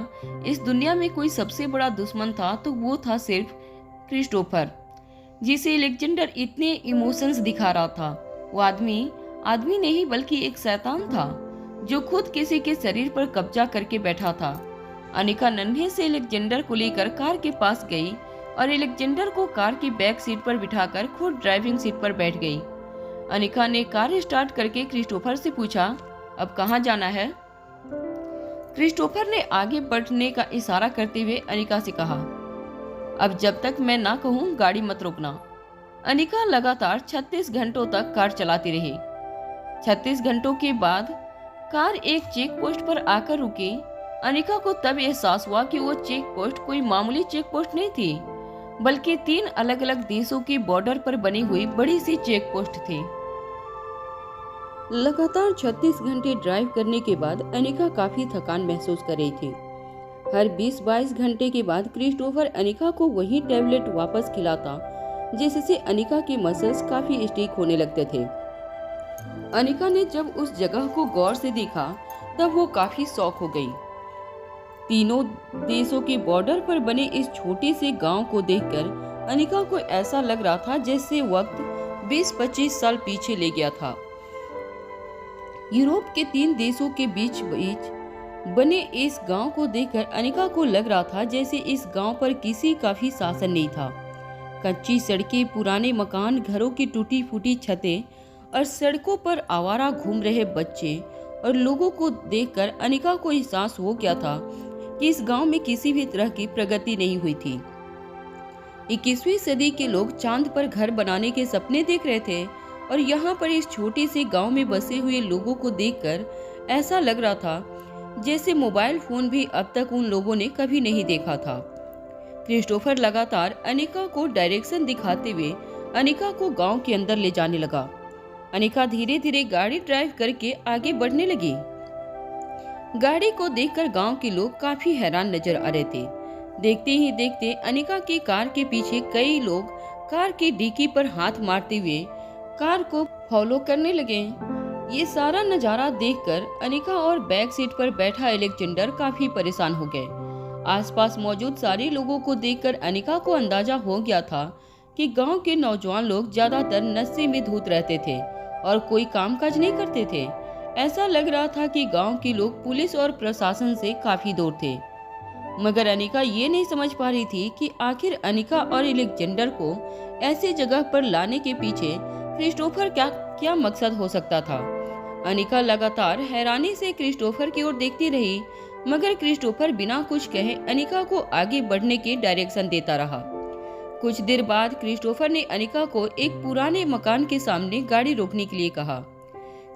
इस दुनिया में कोई सबसे बड़ा दुश्मन था तो वो था सिर्फ क्रिस्टोफर, जिसे अलेक्जेंडर इतने इमोशंस दिखा रहा था। वो आदमी नहीं बल्कि एक शैतान था जो खुद किसी के शरीर पर कब्जा करके बैठा था। अनिका नन्हे से अलेक्जेंडर को लेकर कार के पास गई और अलेक्जेंडर को कार की बैक सीट पर बिठाकर खुद ड्राइविंग सीट पर बैठ गई। अनिका ने कार स्टार्ट करके क्रिस्टोफर से पूछा, अब कहाँ जाना है? क्रिस्टोफर ने आगे बढ़ने का इशारा करते हुए अनिका से कहा, अब जब तक मैं ना कहूँ गाड़ी मत रोकना। अनिका लगातार 36 घंटों तक कार चलाती रही। 36 घंटों के बाद कार एक चेक पोस्ट पर आकर रुकी। अनिका को तब एहसास हुआ कि वो चेक पोस्ट कोई मामूली चेक पोस्ट नहीं थी, बल्कि 3 अलग अलग देशों के बॉर्डर पर बनी हुई बड़ी सी चेक पोस्ट थी। लगातार 36 घंटे ड्राइव करने के बाद अनिका काफी थकान महसूस कर रही थी। हर 20-22 घंटे के बाद क्रिस्टोफर अनिका को वही टैबलेट वापस खिलाता, जिससे अनिका के मसल्स काफी स्टिक होने लगते थे। अनिका ने जब उस जगह को गौर से देखा तब वो काफी शॉक हो गई। तीनों देशों के बॉर्डर पर बने इस छोटे से गांव को देखकर अनिका को ऐसा लग रहा था जैसे वक्त 20-25 साल पीछे ले गया था। यूरोप के 3 देशों के बीच बने इस गांव को देखकर अनिका को लग रहा था जैसे इस गांव पर किसी का भी शासन नहीं था। कच्ची सड़कें, पुराने मकान, घरों की टूटी फूटी छतें और सड़कों पर आवारा घूम रहे बच्चे और लोगों को देखकर अनिका को एहसास हो गया था कि इस गांव में किसी भी तरह की प्रगति नहीं हुई थी। 21वीं सदी के लोग चांद पर घर बनाने के सपने देख रहे थे और यहाँ पर इस छोटे से गांव में बसे हुए लोगों को देखकर ऐसा लग रहा था जैसे मोबाइल फोन भी अब तक उन लोगों ने कभी नहीं देखा था। क्रिस्टोफर लगातार अनिका को डायरेक्शन दिखाते हुए अनिका को गांव के अंदर ले जाने लगा। अनिका धीरे धीरे गाड़ी ड्राइव करके आगे बढ़ने लगी। गाड़ी को देखकर गांव के लोग काफी हैरान नजर आ रहे थे। देखते ही देखते अनिका की कार के पीछे कई लोग कार की डिक्की पर हाथ मारते हुए कार को फॉलो करने लगे। ये सारा नजारा देखकर अनिका और बैक सीट पर बैठा अलेक्जेंडर काफी परेशान हो गए। आसपास मौजूद सारे लोगों को देखकर अनिका को अंदाजा हो गया था कि गांव के नौजवान लोग ज्यादातर नशे में धुत रहते थे और कोई कामकाज नहीं करते थे। ऐसा लग रहा था कि गांव के लोग पुलिस और प्रशासन से काफी दूर थे। मगर अनिका ये नहीं समझ पा रही थी कि आखिर अनिका और अलेक्जेंडर को ऐसी जगह पर लाने के पीछे क्रिस्टोफर क्या मकसद हो सकता था। अनिका लगातार हैरानी से क्रिस्टोफर की ओर देखती रही, मगर क्रिस्टोफर बिना कुछ कहे अनिका को आगे बढ़ने की डायरेक्शन देता रहा। कुछ देर बाद क्रिस्टोफर ने अनिका को एक पुराने मकान के सामने गाड़ी रोकने के लिए कहा।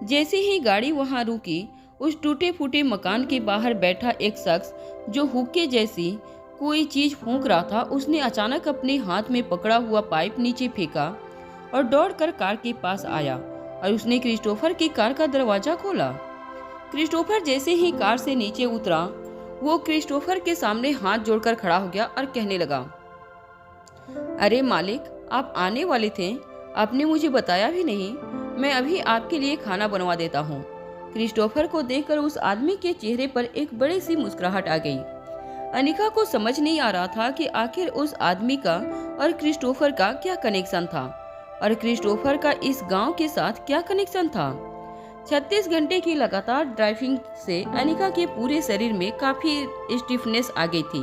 जैसे ही गाड़ी वहां रुकी, उस टूटे फूटे मकान के बाहर बैठा एक शख्स जो हुक्के जैसी कोई चीज फूंक रहा था, उसने अचानक अपने हाथ में पकड़ा हुआ पाइप नीचे फेंका और दौड़कर कार के पास आया और उसने क्रिस्टोफर की कार का दरवाजा खोला। क्रिस्टोफर जैसे ही कार से नीचे उतरा, वो क्रिस्टोफर के सामने हाथ जोड़कर खड़ा हो गया और कहने लगा, अरे मालिक, आप आने वाले थे, आपने मुझे बताया भी नहीं। मैं अभी आपके लिए खाना बनवा देता हूँ। क्रिस्टोफर को देखकर उस आदमी के चेहरे पर एक बड़ी सी मुस्कुराहट आ गई। अनिका को समझ नहीं आ रहा था कि आखिर उस आदमी का और क्रिस्टोफर का क्या कनेक्शन था और क्रिस्टोफर का इस गांव के साथ क्या कनेक्शन था। 36 घंटे की लगातार ड्राइविंग से अनिका के पूरे शरीर में काफी स्टिफनेस आ गई थी।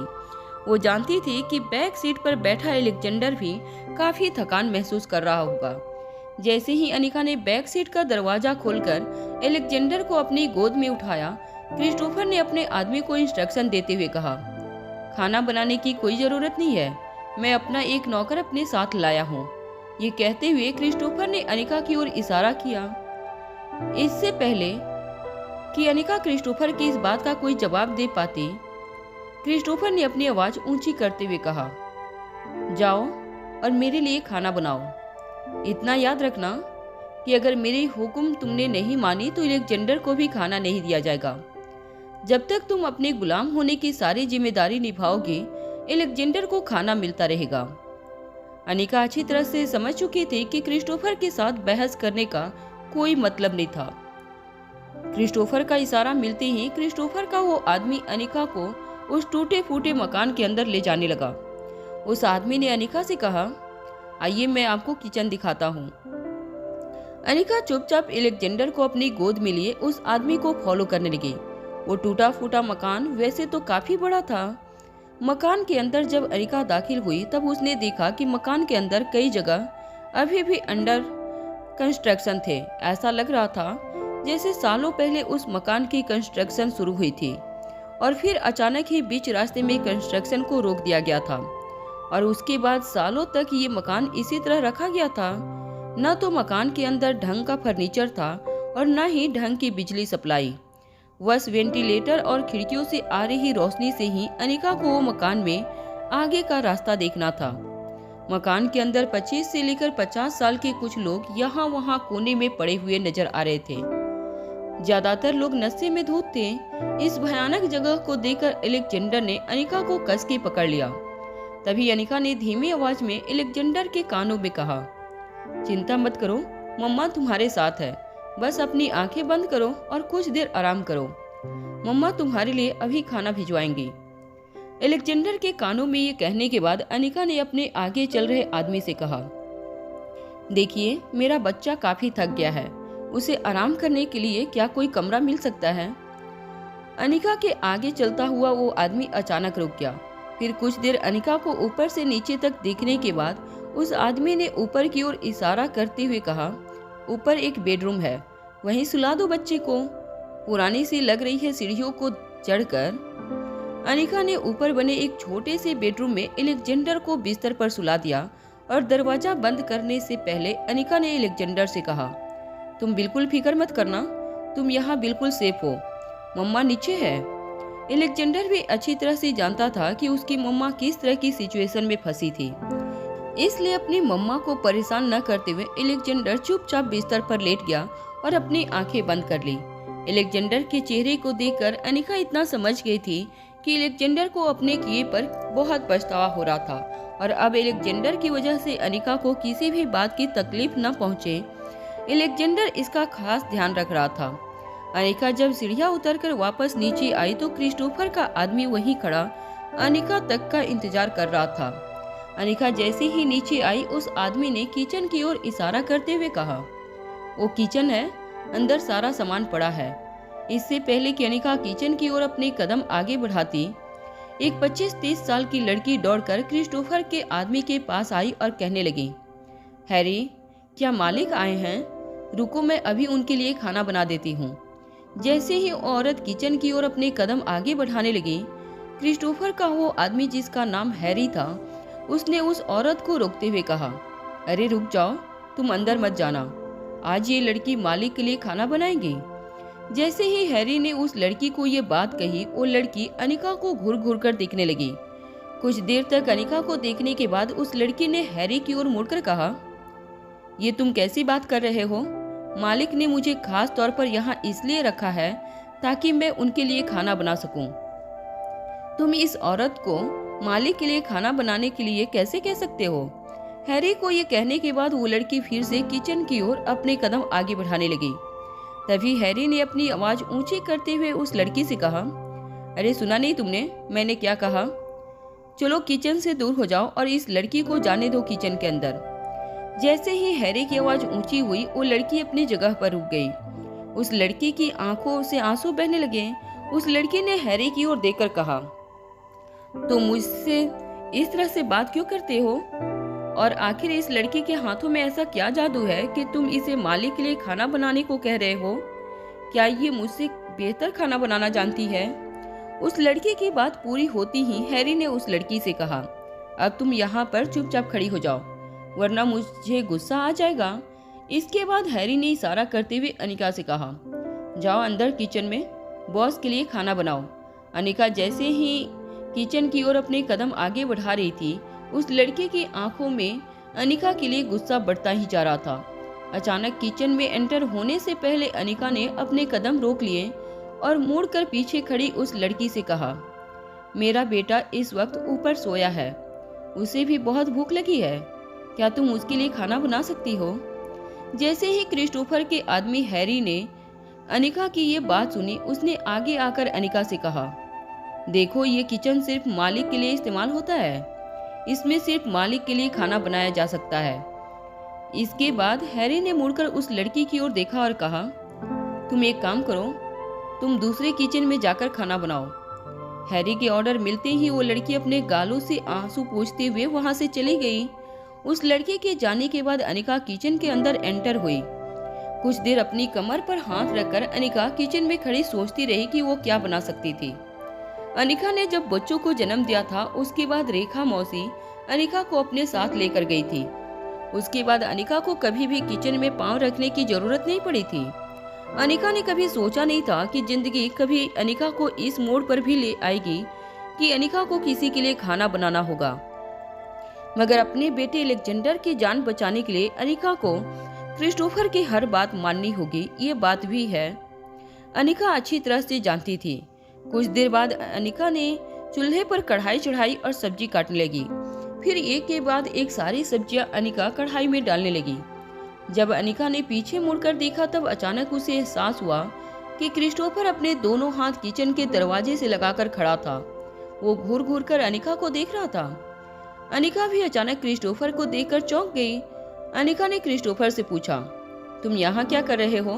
वो जानती थी कि बैक सीट पर बैठा एलेक्जेंडर भी काफी थकान महसूस कर रहा होगा। जैसे ही अनिका ने बैक सीट का दरवाजा खोलकर एलेक्जेंडर को अपनी गोद में उठाया, क्रिस्टोफर ने अपने आदमी को इंस्ट्रक्शन देते हुए कहा, खाना बनाने की कोई जरूरत नहीं है, मैं अपना एक नौकर अपने साथ लाया हूँ। ये कहते हुए क्रिस्टोफर ने अनिका की ओर इशारा किया। इससे पहले कि अनिका क्रिस्टोफर की इस बात का कोई जवाब दे पाती, क्रिस्टोफर ने अपनी आवाज ऊंची करते हुए कहा, जाओ और मेरे लिए खाना बनाओ। इतना याद रखना कि अगर मेरी हुक्म तुमने नहीं मानी तो एलेक्जेंडर को भी खाना नहीं दिया जाएगा। जब तक तुम अपने गुलाम होने की सारी जिम्मेदारी निभाओगे, एलेक्जेंडर को खाना मिलता रहेगा। अनिका अच्छी तरह से समझ चुकी थी कि क्रिस्टोफर के साथ बहस करने का कोई मतलब नहीं था। क्रिस्टोफर का इशारा मिलते ही क्रिस्टोफर का वो आदमी अनिका को उस टूटे फूटे मकान के अंदर ले जाने लगा। उस आदमी ने अनिका से कहा, आइए मैं आपको किचन दिखाता हूँ। अनिका चुपचाप एलेक्जेंडर को अपनी गोद में लिए उस आदमी को फॉलो करने लगी। वो टूटा फूटा मकान वैसे तो काफी बड़ा था। मकान के अंदर जब अनिका दाखिल हुई तब उसने देखा कि मकान के अंदर कई जगह अभी भी अंडर कंस्ट्रक्शन थे। ऐसा लग रहा था जैसे सालों पहले उस मकान की कंस्ट्रक्शन शुरू हुई थी और फिर अचानक ही बीच रास्ते में कंस्ट्रक्शन को रोक दिया गया था और उसके बाद सालों तक ये मकान इसी तरह रखा गया था। न तो मकान के अंदर ढंग का फर्नीचर था और न ही ढंग की बिजली सप्लाई। बस वेंटिलेटर और खिड़कियों से आ रही रोशनी से ही अनिका को वो मकान में आगे का रास्ता देखना था। मकान के अंदर 25 से लेकर 50 साल के कुछ लोग यहाँ वहाँ कोने में पड़े हुए नजर आ रहे थे। ज्यादातर लोग नशे में धुत थे। इस भयानक जगह को देखकर एलेक्जेंडर ने अनिका को कस के पकड़ लिया। तभी अनिका ने धीमी आवाज में एलेक्जेंडर के कानों में कहा, चिंता मत करो, मम्मा तुम्हारे साथ है, बस अपनी आंखें बंद करो और कुछ देर आराम करो, मम्मा तुम्हारे लिए अभी खाना भिजवाएंगी। एलेक्जेंडर के कानों में ये कहने के बाद अनिका ने अपने आगे चल रहे आदमी से कहा, देखिए मेरा बच्चा काफी थक गया है, उसे आराम करने के लिए क्या कोई कमरा मिल सकता है। अनिका के आगे चलता हुआ वो आदमी अचानक रुक गया। फिर कुछ देर अनिका को ऊपर से नीचे तक देखने के बाद उस आदमी ने ऊपर की ओर इशारा करते हुए कहा, ऊपर एक बेडरूम है, वहीं सुला दो बच्चे को। पुरानी सी लग रही है सीढ़ियों को चढ़कर अनिका ने ऊपर बने एक छोटे से बेडरूम में एलेक्जेंडर को बिस्तर पर सुला दिया और दरवाजा बंद करने से पहले अनिका ने एलेक्जेंडर से कहा, तुम बिल्कुल फिक्र मत करना, तुम यहाँ बिल्कुल सेफ हो, मम्मा नीचे है। एलेक्जेंडर भी अच्छी तरह से जानता था कि उसकी मम्मा किस तरह की सिचुएशन में फंसी थी, इसलिए अपनी मम्मा को परेशान न करते हुए एलेक्जेंडर चुपचाप बिस्तर पर लेट गया और अपनी आंखें बंद कर ली। एलेक्जेंडर के चेहरे को देखकर अनिका इतना समझ गई थी कि एलेक्जेंडर को अपने किए पर बहुत पछतावा हो रहा था और अब एलेक्जेंडर की वजह से अनिका को किसी भी बात की तकलीफ न पहुंचे, एलेक्जेंडर इसका खास ध्यान रख रहा था। अनिका जब सीढ़ियां उतरकर वापस नीचे आई तो क्रिस्टोफर का आदमी वहीं खड़ा अनिका तक का इंतजार कर रहा था। अनिका जैसे ही नीचे आई उस आदमी ने किचन की ओर इशारा करते हुए कहा, वो किचन है, अंदर सारा सामान पड़ा है। इससे पहले कि अनिका किचन की ओर अपने कदम आगे बढ़ाती, एक 25-30 साल की लड़की दौड़कर क्रिस्टोफर के आदमी के पास आई और कहने लगी, हैरी, क्या मालिक आए हैं? रुको, मैं अभी उनके लिए खाना बना देती हूँ। जैसे ही औरत किचन की ओर अपने कदम आगे बढ़ाने लगी, क्रिस्टोफर का वो आदमी जिसका नाम हैरी था, उसने उस औरत को रोकते हुए कहा, अरे रुक जाओ, तुम अंदर मत जाना, आज ये लड़की मालिक के लिए खाना बनाएगी। जैसे ही हैरी ने उस लड़की को ये बात कही, वो लड़की अनिका को घूर घूर कर देखने लगी। कुछ देर तक अनिका को देखने के बाद उस लड़की ने हैरी की ओर मुड़कर कहा, ये तुम कैसी बात कर रहे हो? मालिक ने मुझे खास तौर पर यहाँ इसलिए रखा है ताकि मैं उनके लिए खाना बना सकूं। तुम इस औरत को मालिक के लिए खाना बनाने के लिए कैसे कह सकते हो? हैरी को ये कहने के बाद वो लड़की फिर से किचन की ओर अपने कदम आगे बढ़ाने लगी। तभी हैरी ने अपनी आवाज ऊंची करते हुए उस लड़की से कहा, अरे सुना नहीं तुमने मैंने क्या कहा? चलो किचन से दूर हो जाओ और इस लड़की को जाने दो किचन के अंदर। जैसे ही हैरी की आवाज ऊंची हुई वो लड़की अपनी जगह पर रुक गई। उस लड़की की आंखों से आंसू बहने लगे। उस लड़की ने हैरी की ओर देखकर कहा, तुम मुझसे इस तरह से बात क्यों करते हो? और आखिर इस लड़की के हाथों में ऐसा क्या जादू है कि तुम इसे मालिक के लिए खाना बनाने को कह रहे हो? क्या ये मुझसे बेहतर खाना बनाना जानती है? उस लड़की की बात पूरी होती ही हैरी ने उस लड़की से कहा, अब तुम यहाँ पर चुपचाप खड़ी हो जाओ वरना मुझे गुस्सा आ जाएगा। इसके बाद हैरी ने इशारा करते हुए अनिका से कहा, जाओ अंदर किचन में बॉस के लिए खाना बनाओ। अनिका जैसे ही किचन की ओर अपने कदम आगे बढ़ा रही थी, उस लड़के की आंखों में अनिका के लिए गुस्सा बढ़ता ही जा रहा था। अचानक किचन में एंटर होने से पहले अनिका ने अपने कदम रोक लिए और मुड़कर पीछे खड़ी उस लड़की से कहा, मेरा बेटा इस वक्त ऊपर सोया है, उसे भी बहुत भूख लगी है, क्या तुम उसके लिए खाना बना सकती हो? जैसे ही क्रिस्टोफर के आदमी हैरी ने अनिका की ये बात सुनी, उसने आगे आकर अनिका से कहा, देखो ये किचन सिर्फ मालिक के लिए इस्तेमाल होता है, इसमें सिर्फ मालिक के लिए खाना बनाया जा सकता है। इसके बाद हैरी ने मुड़कर उस लड़की की ओर देखा और कहा, तुम एक काम करो, तुम दूसरे किचन में जाकर खाना बनाओ। हैरी के ऑर्डर मिलते ही वो लड़की अपने गालों से आंसू पोंछते हुए वहां से चली गई। उस लड़के के जाने के बाद अनिका किचन के अंदर एंटर हुई। कुछ देर अपनी कमर पर हाथ रखकर अनिका किचन में खड़ी सोचती रही कि वो क्या बना सकती थी। अनिका ने जब बच्चों को जन्म दिया था, उसके बाद रेखा मौसी अनिका को अपने साथ लेकर गई थी। उसके बाद अनिका को कभी भी किचन में पांव रखने की जरूरत नहीं पड़ी थी। अनिका ने कभी सोचा नहीं था कि जिंदगी कभी अनिका को इस मोड़ पर भी ले आएगी कि अनिका को किसी के लिए खाना बनाना होगा। मगर अपने बेटे अलेक्जेंडर की जान बचाने के लिए अनिका को क्रिस्टोफर की हर बात माननी होगी, ये बात भी है अनिका अच्छी तरह से जानती थी। कुछ देर बाद अनिका ने चूल्हे पर कढ़ाई चढ़ाई और सब्जी काटने लगी। फिर एक के बाद एक सारी सब्जियां अनिका कढ़ाई में डालने लगी। जब अनिका ने पीछे मुड़कर देखा तब अचानक उसे एहसास हुआ कि क्रिस्टोफर अपने दोनों हाथ किचन के दरवाजे से लगाकर खड़ा था। वो घूर घूर कर अनिका को देख रहा था। अनिका भी अचानक क्रिस्टोफर को देखकर चौंक गई। अनिका ने क्रिस्टोफर से पूछा, तुम यहाँ क्या कर रहे हो?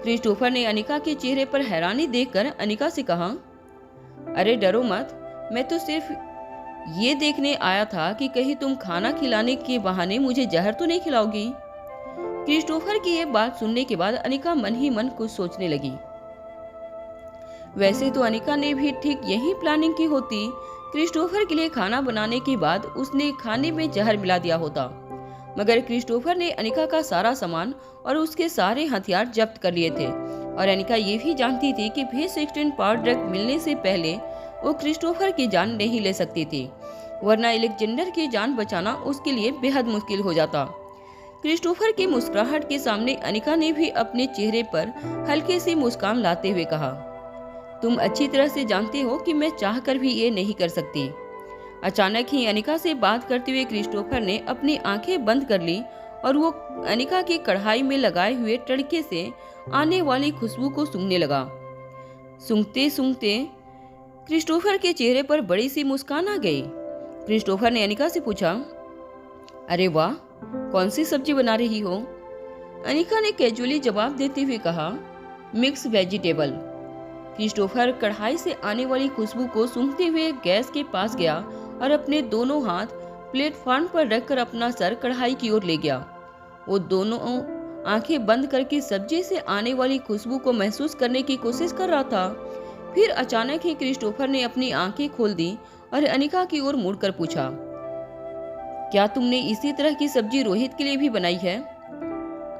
क्रिस्टोफर ने अनिका के चेहरे पर हैरानी देखकर अनिका से कहा, अरे डरो मत, मैं तो सिर्फ ये देखने आया था कि कहीं तुम खाना खिलाने के बहाने मुझे जहर तो नहीं खिलाओगी। क्रिस्टोफर की ये बात सुनने के बाद अनिका मन ही मन कुछ सोचने लगी। वैसे तो अनिका ने भी ठीक यही प्लानिंग की होती। क्रिस्टोफर के लिए खाना बनाने के बाद उसने खाने में जहर मिला दिया होता, मगर क्रिस्टोफर ने अनिका का सारा सामान और उसके सारे हथियार जब्त कर लिए थे। और अनिका ये भी जानती थी कि V16 पावर ड्रग मिलने से पहले वो क्रिस्टोफर की जान नहीं ले सकती थी, वरना अलेक्जेंडर की जान बचाना उसके लिए बेहद मुश्किल हो जाता। क्रिस्टोफर की मुस्कुराहट के सामने अनिका ने भी अपने चेहरे पर हल्की सी मुस्कान लाते हुए कहा, तुम अच्छी तरह से जानते हो कि मैं चाहकर भी ये नहीं कर सकती। अचानक ही अनिका से बात करते हुए क्रिस्टोफर ने अपनी आंखें बंद कर ली और वो अनिका की कढ़ाई में लगाए हुए तड़के से आने वाली खुशबू को सूंघने लगा। सूंघते सूंघते क्रिस्टोफर के चेहरे पर बड़ी सी मुस्कान आ गई। क्रिस्टोफर ने अनिका से पूछा, अरे वाह, कौन सी सब्जी बना रही हो? अनिका ने कैजुअली जवाब देते हुए कहा, मिक्स वेजिटेबल। क्रिस्टोफर कढ़ाई से आने वाली खुशबू को सूंघते हुए गैस के पास गया और अपने दोनों हाथ प्लेटफॉर्म पर रखकर अपना सर कढ़ाई की ओर ले गया। वो दोनों आंखें बंद करके सब्जी से आने वाली खुशबू को महसूस करने की कोशिश कर रहा था। फिर अचानक ही क्रिस्टोफर ने अपनी आंखें खोल दी और अनिका की ओर मुड़कर पूछा, क्या तुमने इसी तरह की सब्जी रोहित के लिए भी बनाई है?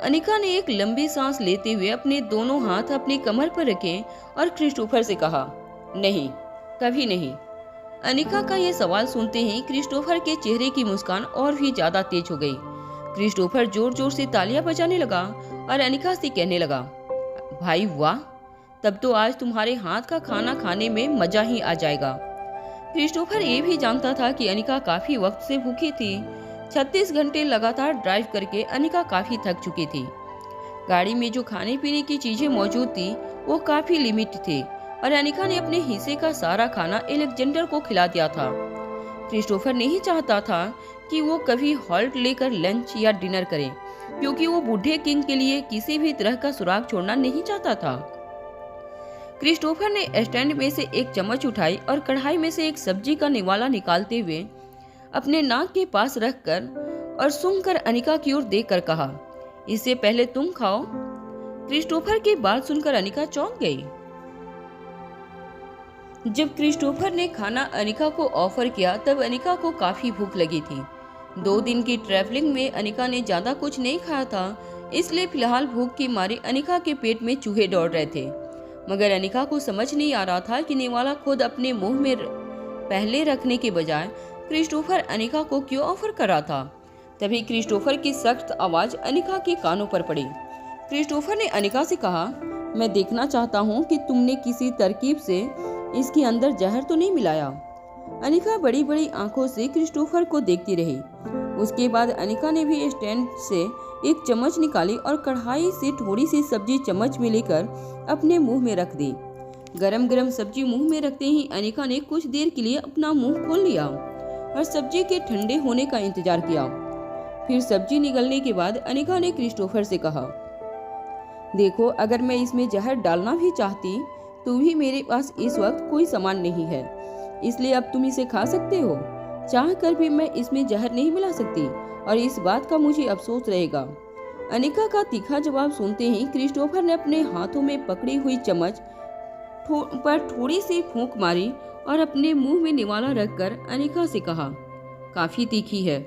अनिका ने एक लंबी सांस लेते हुए अपने दोनों हाथ अपनी कमर पर रखे और क्रिस्टोफर से कहा, नहीं, कभी नहीं। अनिका का यह सवाल सुनते ही क्रिस्टोफर के चेहरे की मुस्कान और भी ज्यादा तेज हो गई। क्रिस्टोफर जोर जोर से तालियां बजाने लगा और अनिका से कहने लगा, भाई वाह, तब तो आज तुम्हारे हाथ का खाना खाने में मजा ही आ जाएगा। क्रिस्टोफर ये भी जानता था कि अनिका काफी वक्त से भूखी थी। 36 घंटे लगातार ड्राइव करके अनिका काफी थक चुकी थी। गाड़ी में जो खाने पीने की चीजें मौजूद थी वो काफी लिमिट थे और अनिका ने अपने हिस्से का सारा खाना एलेक्जेंडर को खिला दिया था। क्रिस्टोफर नहीं चाहता था कि वो कभी हॉल्ट लेकर लंच या डिनर करे, क्योंकि वो बूढ़े किंग के लिए किसी भी तरह का सुराग छोड़ना नहीं चाहता था। क्रिस्टोफर ने स्टैंड में से एक चम्मच उठाई और कढ़ाई में से एक सब्जी का निवाला निकालते हुए अपने नाक के पास रखकर और सूंघकर अनिका की ओर देखकर कहा, इससे पहले तुम खाओ। क्रिस्टोफर की बात सुनकर अनिका चौंक गई। जब क्रिस्टोफर ने खाना अनिका को ऑफर किया तब अनिका को काफी भूख लगी थी। 2 दिन की ट्रैवलिंग में अनिका ने ज्यादा कुछ नहीं खाया था, इसलिए फिलहाल भूख की मारी अनिका के पेट में चूहे दौड़ रहे थे। मगर अनिका को समझ नहीं आ रहा था कि निवाला खुद अपने मुंह में पहले रखने के बजाय क्रिस्टोफर अनिका को क्यों ऑफर कर रहा था। तभी क्रिस्टोफर की सख्त आवाज अनिका के कानों पर पड़ी। क्रिस्टोफर ने अनिका से कहा, मैं देखना चाहता हूँ कि तुमने किसी तरकीब से इसके अंदर जहर तो नहीं मिलाया। अनिका बड़ी बड़ी आंखों से क्रिस्टोफर को देखती रही। उसके बाद अनिका ने भी स्टैंड से एक चम्मच निकाली और कढ़ाई से थोड़ी सी सब्जी चम्मच में लेकर अपने मुंह में रख दी। गरम गरम सब्जी मुंह में रखते ही अनिका ने कुछ देर के लिए अपना मुंह खोल लिया और सब्जी के ठंडे होने का इंतजार किया। फिर सब्जी निगलने के बाद अनिका ने क्रिस्टोफर से कहा, देखो, अगर मैं इसमें जहर डालना भी चाहती तो भी मेरे पास इस वक्त कोई सामान नहीं है, इसलिए अब तुम इसे खा सकते हो। चाह कर भी मैं इसमें जहर नहीं मिला सकती और इस बात का मुझे अफसोस रहेगा। अनिका का तीखा जवाब सुनते ही क्रिस्टोफर ने अपने हाथों में पकड़ी हुई चम्मच पर थोड़ी सी फूंक मारी और अपने मुंह में निवाला रखकर अनिका से कहा, काफी तीखी है।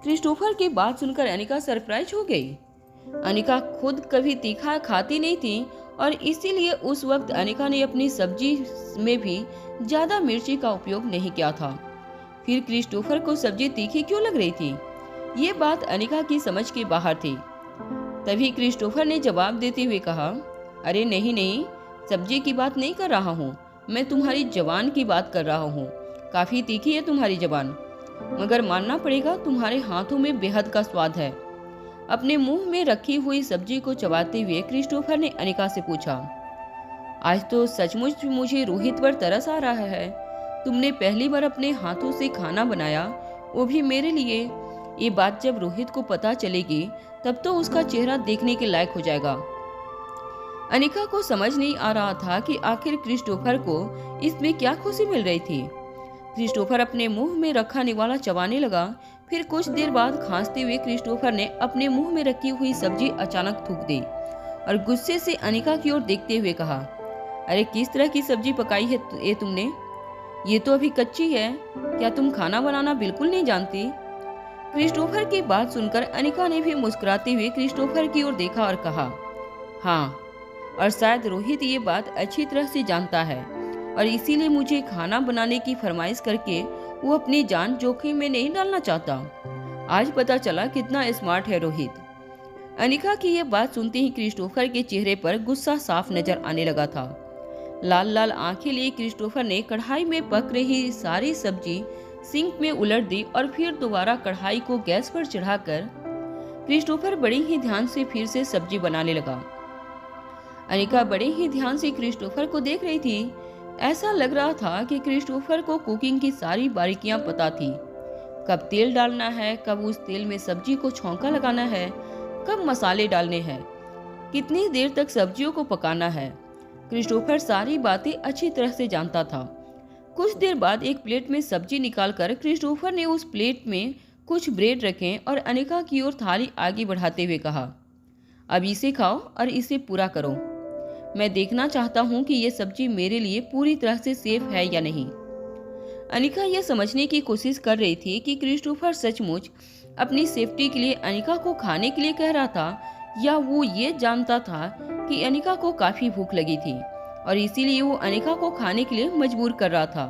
क्रिस्टोफर की बात सुनकर अनिका सरप्राइज हो गई। अनिका खुद कभी तीखा खाती नहीं थी और इसीलिए उस वक्त अनिका ने अपनी सब्जी में भी ज्यादा मिर्ची का उपयोग नहीं किया था। फिर क्रिस्टोफर को सब्जी तीखी क्यों लग रही थी, ये बात अनिका की समझ के बाहर थी। तभी क्रिस्टोफर ने जवाब देते हुए कहा, अरे नहीं नहीं, सब्जी की बात नहीं कर रहा हूँ, मैं तुम्हारी जबान की बात कर रहा हूँ। काफी तीखी है तुम्हारी जबान, मगर मानना पड़ेगा तुम्हारे हाथों में बेहद का स्वाद है। अपने मुंह में रखी हुई सब्जी को चबाते हुए क्रिस्टोफर ने अनिका से पूछा, आज तो सचमुच मुझे रोहित पर तरस आ रहा है। तुमने पहली बार अपने हाथों से खाना बनाया, वो भी मेरे लिए। ये बात जब रोहित को पता चलेगी तब तो उसका चेहरा देखने के लायक हो जाएगा। अनिका को समझ नहीं आ रहा था कि आखिर क्रिस्टोफर को इसमें क्या खुशी मिल रही थी। क्रिस्टोफर अपने मुंह में रखा निवाला चबाने लगा। फिर कुछ देर बाद खांसते हुए क्रिस्टोफर ने अपने मुंह में रखी हुई सब्जी अचानक थूक दी और गुस्से से अनिका की ओर देखते हुए कहा, अरे किस तरह की सब्जी पकाई है ये तुमने? ये तो अभी कच्ची है। क्या तुम खाना बनाना बिल्कुल नहीं जानती? क्रिस्टोफर की बात सुनकर अनिका ने भी मुस्कुराते हुए क्रिस्टोफर की ओर देखा और कहा, हाँ, और शायद रोहित ये बात अच्छी तरह से जानता है और इसीलिए मुझे खाना बनाने की फरमाइश करके वो अपनी जान जोखिम में नहीं डालना चाहता। आज पता चला कितना स्मार्ट है रोहित। अनिका की ये बात सुनते ही क्रिस्टोफर के चेहरे पर गुस्सा साफ नजर आने लगा था। लाल लाल आंखें लिए क्रिस्टोफर ने कढ़ाई में पक रही सारी सब्जी सिंक में उलट दी और फिर दोबारा कढ़ाई को गैस पर चढ़ाकर क्रिस्टोफर बड़े ही ध्यान से फिर से सब्जी बनाने लगा। अनिका बड़े ही ध्यान से क्रिस्टोफर को देख रही थी। ऐसा लग रहा था कि क्रिस्टोफर को कुकिंग की सारी बारीकियां पता थी। कब तेल डालना है, कब उस तेल में सब्जी को छौंका लगाना है, कब मसाले डालने हैं, कितनी देर तक सब्जियों को पकाना है। क्रिस्टोफर सारी बातें अच्छी तरह से जानता था। कुछ देर बाद एक प्लेट में सब्जी निकालकर क्रिस्टोफर ने उस प्लेट में कुछ ब्रेड रखे और अनिका की ओर थाली आगे बढ़ाते हुए कहा, अब इसे खाओ और इसे पूरा करो। मैं देखना चाहता हूँ कि ये सब्जी मेरे लिए पूरी तरह से सेफ है या नहीं। अनिका यह समझने की कोशिश कर रही थी कि क्रिस्टोफर सचमुच अपनी सेफ्टी के लिए अनिका को खाने के लिए कह रहा था या वो ये जानता था कि अनिका को काफी भूख लगी थी और इसीलिए वो अनिका को खाने के लिए मजबूर कर रहा था।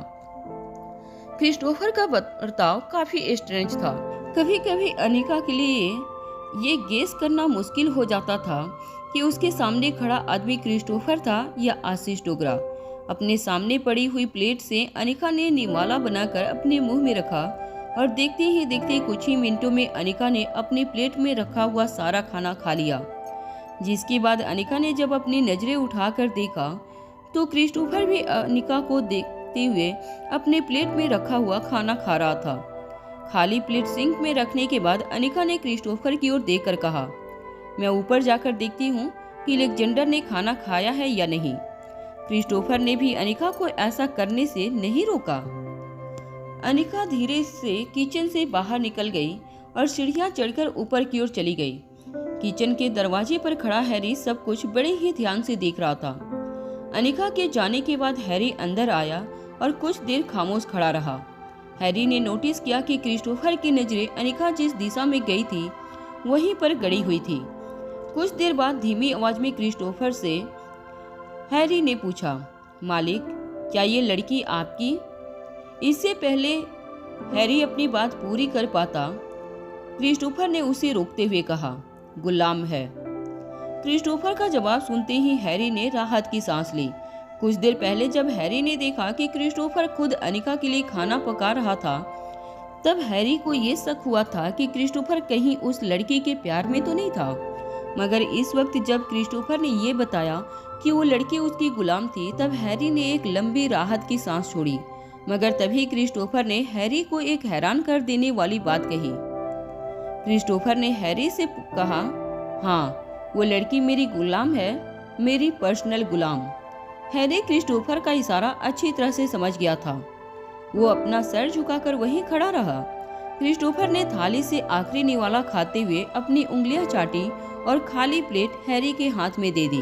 क्रिस्टोफर का बर्ताव काफी स्ट्रेंज था। कभी कभी अनिका के लिए ये गेस करना मुश्किल हो जाता था कि उसके सामने खड़ा आदमी क्रिस्टोफर था या आशीष डोगरा। अपने सामने पड़ी हुई प्लेट से अनिका ने निवाला बनाकर अपने मुंह में रखा और देखते ही देखते कुछ ही मिनटों में अनिका ने अपने प्लेट में रखा हुआ सारा खाना खा लिया। जिसके बाद अनिका ने जब अपनी नजरें उठाकर देखा तो क्रिस्टोफर भी अनिका को देखते हुए अपने प्लेट में रखा हुआ खाना खा रहा था। खाली प्लेट सिंक में रखने के बाद अनिका ने क्रिस्टोफर की ओर देखकर कहा, मैं ऊपर जाकर देखती हूँ कि अलेक्जेंडर ने खाना खाया है या नहीं। क्रिस्टोफर ने भी अनिका को ऐसा करने से नहीं रोका। अनिका धीरे से किचन से बाहर निकल गई और सीढ़ियां चढ़कर ऊपर की ओर चली गई। किचन के दरवाजे पर खड़ा हैरी सब कुछ बड़े ही ध्यान से देख रहा था। अनिका के जाने के बाद हैरी अंदर आया और कुछ देर खामोश खड़ा रहा। हैरी ने नोटिस किया कि क्रिस्टोफर की नजरें अनिका जिस दिशा में गई थी वहीं पर गड़ी हुई थी। कुछ देर बाद धीमी आवाज में क्रिस्टोफर से हैरी ने पूछा, मालिक, क्या ये लड़की आपकी? इससे पहले हैरी अपनी बात पूरी कर पाता, क्रिस्टोफर ने उसे रोकते हुए कहा, गुलाम है। क्रिस्टोफर का जवाब सुनते ही हैरी ने राहत की सांस ली। कुछ देर पहले जब हैरी ने देखा कि क्रिस्टोफर खुद अनिका के लिए खाना पका रहा था, तब हैरी को ये शक हुआ था कि क्रिस्टोफर कहीं उस लड़की के प्यार में तो नहीं था। मगर इस वक्त जब क्रिस्टोफर ने ये बताया कि वो लड़की उसकी गुलाम थी, तब हैरी ने एक लंबी राहत की सांस छोड़ी। मगर तभी क्रिस्टोफर ने हैरी को एक हैरान कर देने वाली बात कही। क्रिस्टोफर ने हैरी से कहा, हाँ, वो लड़की मेरी गुलाम है, मेरी पर्सनल गुलाम। हैरी क्रिस्टोफर का इशारा अच्छी तरह से समझ गया था। वो अपना सर झुकाकर वहीं खड़ा रहा। क्रिस्टोफर ने थाली से आखिरी निवाला खाते हुए अपनी उंगलियां चाटी और खाली प्लेट हैरी के हाथ में दे दी।